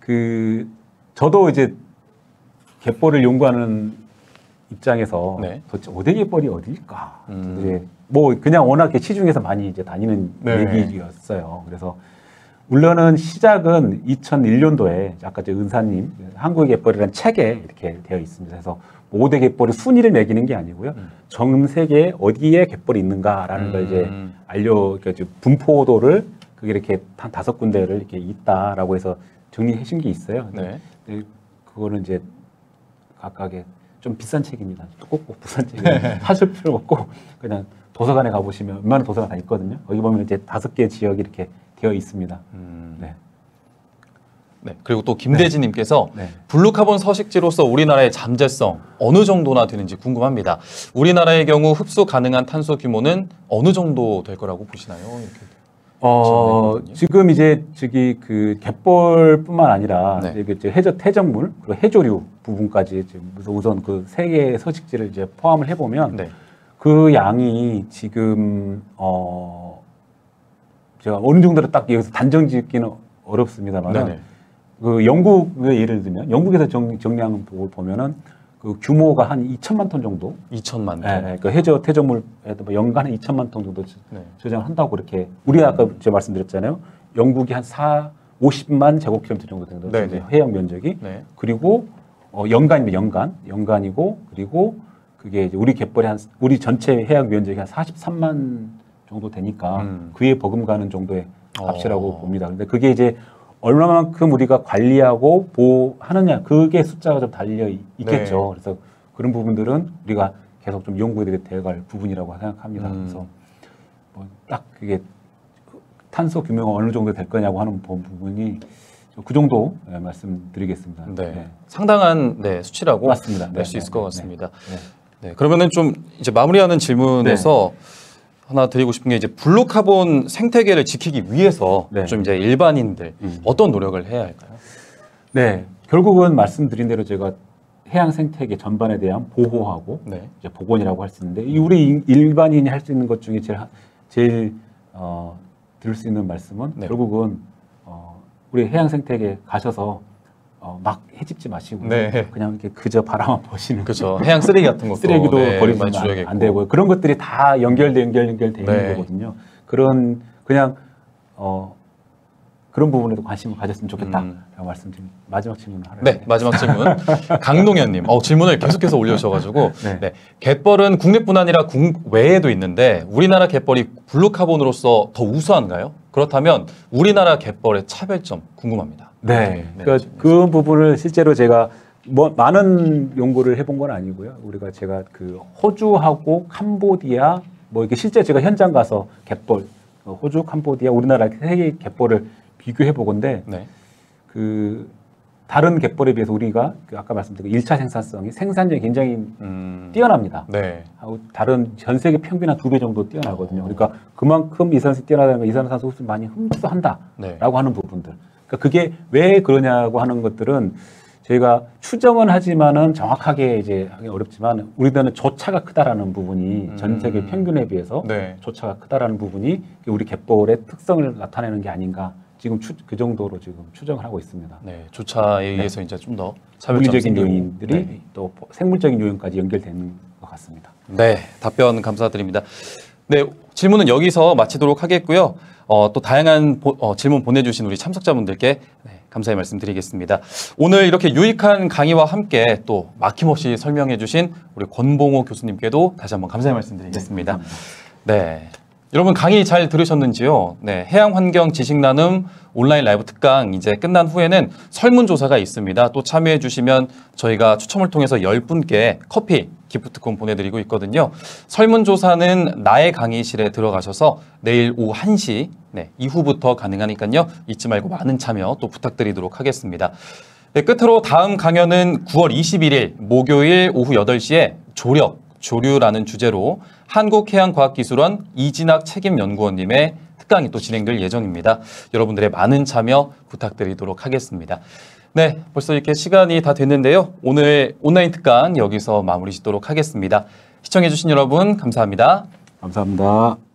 그러니까 저도 이제 갯벌을 연구하는 입장에서 도대체 5대 갯벌이 어디일까? 이제 뭐 그냥 워낙 시중에서 많이 이제 다니는 얘기였어요. 그래서 물론은 시작은 2001년도에 아까 은사님 한국의 갯벌이라는 책에 이렇게 되어 있습니다. 그래서 5대 갯벌의 순위를 매기는 게 아니고요. 전 세계에 어디에 갯벌이 있는가라는 걸 이제 그러니까 분포도를 그게 이렇게 한 5군데를 이렇게 있다라고 해서 정리해 준 게 있어요. 그거는 이제 각각의 좀 비싼 책입니다. 꼭 비싼 책이에요. 사실 필요 없고 그냥 도서관에 가보시면 웬만한 도서관 다 있거든요. 거기 보면 이제 5개 지역이 이렇게 되어 있습니다.
그리고 또 김대진님께서 블루카본 서식지로서 우리나라의 잠재성 어느 정도나 되는지 궁금합니다. 우리나라의 경우 흡수 가능한 탄소 규모는 어느 정도 될 거라고 보시나요? 이렇게.
지금 이제 그 갯벌뿐만 아니라 이제 해적물 그리고 해조류 부분까지 우선 그 세 개의 서식지를 이제 포함을 해보면 그 양이 지금 제가 어느 정도로 딱 여기서 단정짓기는 어렵습니다만 그 영국의 예를 들면 영국에서 정리한 걸 보면은 그 규모가 한 2천만 톤 정도.
2천만 톤.
그 해적물에도 뭐 연간에 2천만 톤 정도 저장을 한다고 그렇게 우리 아까 제가 말씀드렸잖아요. 영국이 한 50만 제곱킬로미터 정도 되는 해역 면적이 그리고 연간이고 그리고 그게 이제 우리 갯벌이 우리 전체 해역 면적이 한 43만 정도 되니까 그에 버금가는 정도의 값이라고 봅니다. 근데 그게 이제 얼마만큼 우리가 관리하고 보호하느냐 그게 숫자가 좀 달려 있겠죠. 그래서 그런 부분들은 우리가 계속 좀 연구해야 될 부분이라고 생각합니다. 그래서 뭐 딱 그게 탄소 규모가 어느 정도 될 거냐고 하는 부분이 그 정도 말씀드리겠습니다.
상당한 수치라고 알 수 있을 것 같습니다. 그러면은 좀 이제 마무리하는 질문에서 하나 드리고 싶은 게 이제 블루카본 생태계를 지키기 위해서 좀 이제 일반인들 어떤 노력을 해야 할까요?
결국은 말씀드린 대로 제가 해양 생태계 전반에 대한 보호하고 이제 복원이라고 할 수 있는데 우리 일반인이 할 수 있는 것 중에 제일 들을 수 있는 말씀은 결국은 우리 해양 생태계 가셔서 막 해집지 마시고 그냥 이렇게 그저 바라만 보시는
그렇죠. 해양 쓰레기 같은 것도
쓰레기도 버리시면 안 되고 그런 것들이 다 연결돼 있는 거거든요. 그런 그냥 그런 부분에도 관심을 가졌으면 좋겠다라고 말씀드립니다. 마지막 질문 하나요?
마지막 질문. 강동현님 질문을 계속해서 올려주셔가지고 갯벌은 국내뿐 아니라 국외에도 있는데 우리나라 갯벌이 블루카본으로서 더 우수한가요? 그렇다면 우리나라 갯벌의 차별점 궁금합니다.
그러니까 그 부분을 실제로 제가 뭐 많은 연구를 해본 건 아니고요. 제가 그 호주하고 캄보디아 뭐 이게 실제 제가 현장 가서 갯벌 호주, 캄보디아, 우리나라 세 개의 갯벌을 비교해 보건데 그 다른 갯벌에 비해서 우리가 아까 말씀드린 1차 생산력이 굉장히 뛰어납니다. 다른 전 세계 평균 한 2배 정도 뛰어나거든요. 그러니까 그만큼 이산화탄소 뛰어나다는 건 이산화탄소 흡수를 많이 흡수한다라고 하는 부분들. 그러니까 그게 왜 그러냐고 하는 것들은 저희가 추정은 하지만은 정확하게 이제 하기 어렵지만 우리나라는 조차가 크다라는 부분이 전 세계 평균에 비해서 조차가 크다라는 부분이 우리 갯벌의 특성을 나타내는 게 아닌가. 지금 그 정도로 지금 추정을 하고 있습니다.
조차에 의해서 이제 좀 더
물리적인 요인들이 또 생물적인 요인까지 연결되는 것 같습니다.
답변 감사드립니다. 질문은 여기서 마치도록 하겠고요. 또 다양한 질문 보내주신 우리 참석자분들께 감사의 말씀드리겠습니다. 오늘 이렇게 유익한 강의와 함께 또 막힘없이 설명해주신 우리 권봉호 교수님께도 다시 한번 감사의 말씀드리겠습니다. 여러분 강의 잘 들으셨는지요? 해양환경 지식나눔 온라인 라이브 특강 이제 끝난 후에는 설문조사가 있습니다. 또 참여해 주시면 저희가 추첨을 통해서 10분께 커피 기프트콘 보내드리고 있거든요. 설문조사는 나의 강의실에 들어가셔서 내일 오후 1시 이후부터 가능하니까요. 잊지 말고 많은 참여 또 부탁드리도록 하겠습니다. 네, 끝으로 다음 강연은 9월 21일 목요일 오후 8시에 조류라는 주제로 한국해양과학기술원 이진학 책임연구원님의 특강이 또 진행될 예정입니다. 여러분들의 많은 참여 부탁드리도록 하겠습니다. 네, 벌써 이렇게 시간이 다 됐는데요. 오늘 온라인 특강 여기서 마무리 짓도록 하겠습니다. 시청해주신 여러분 감사합니다.
감사합니다.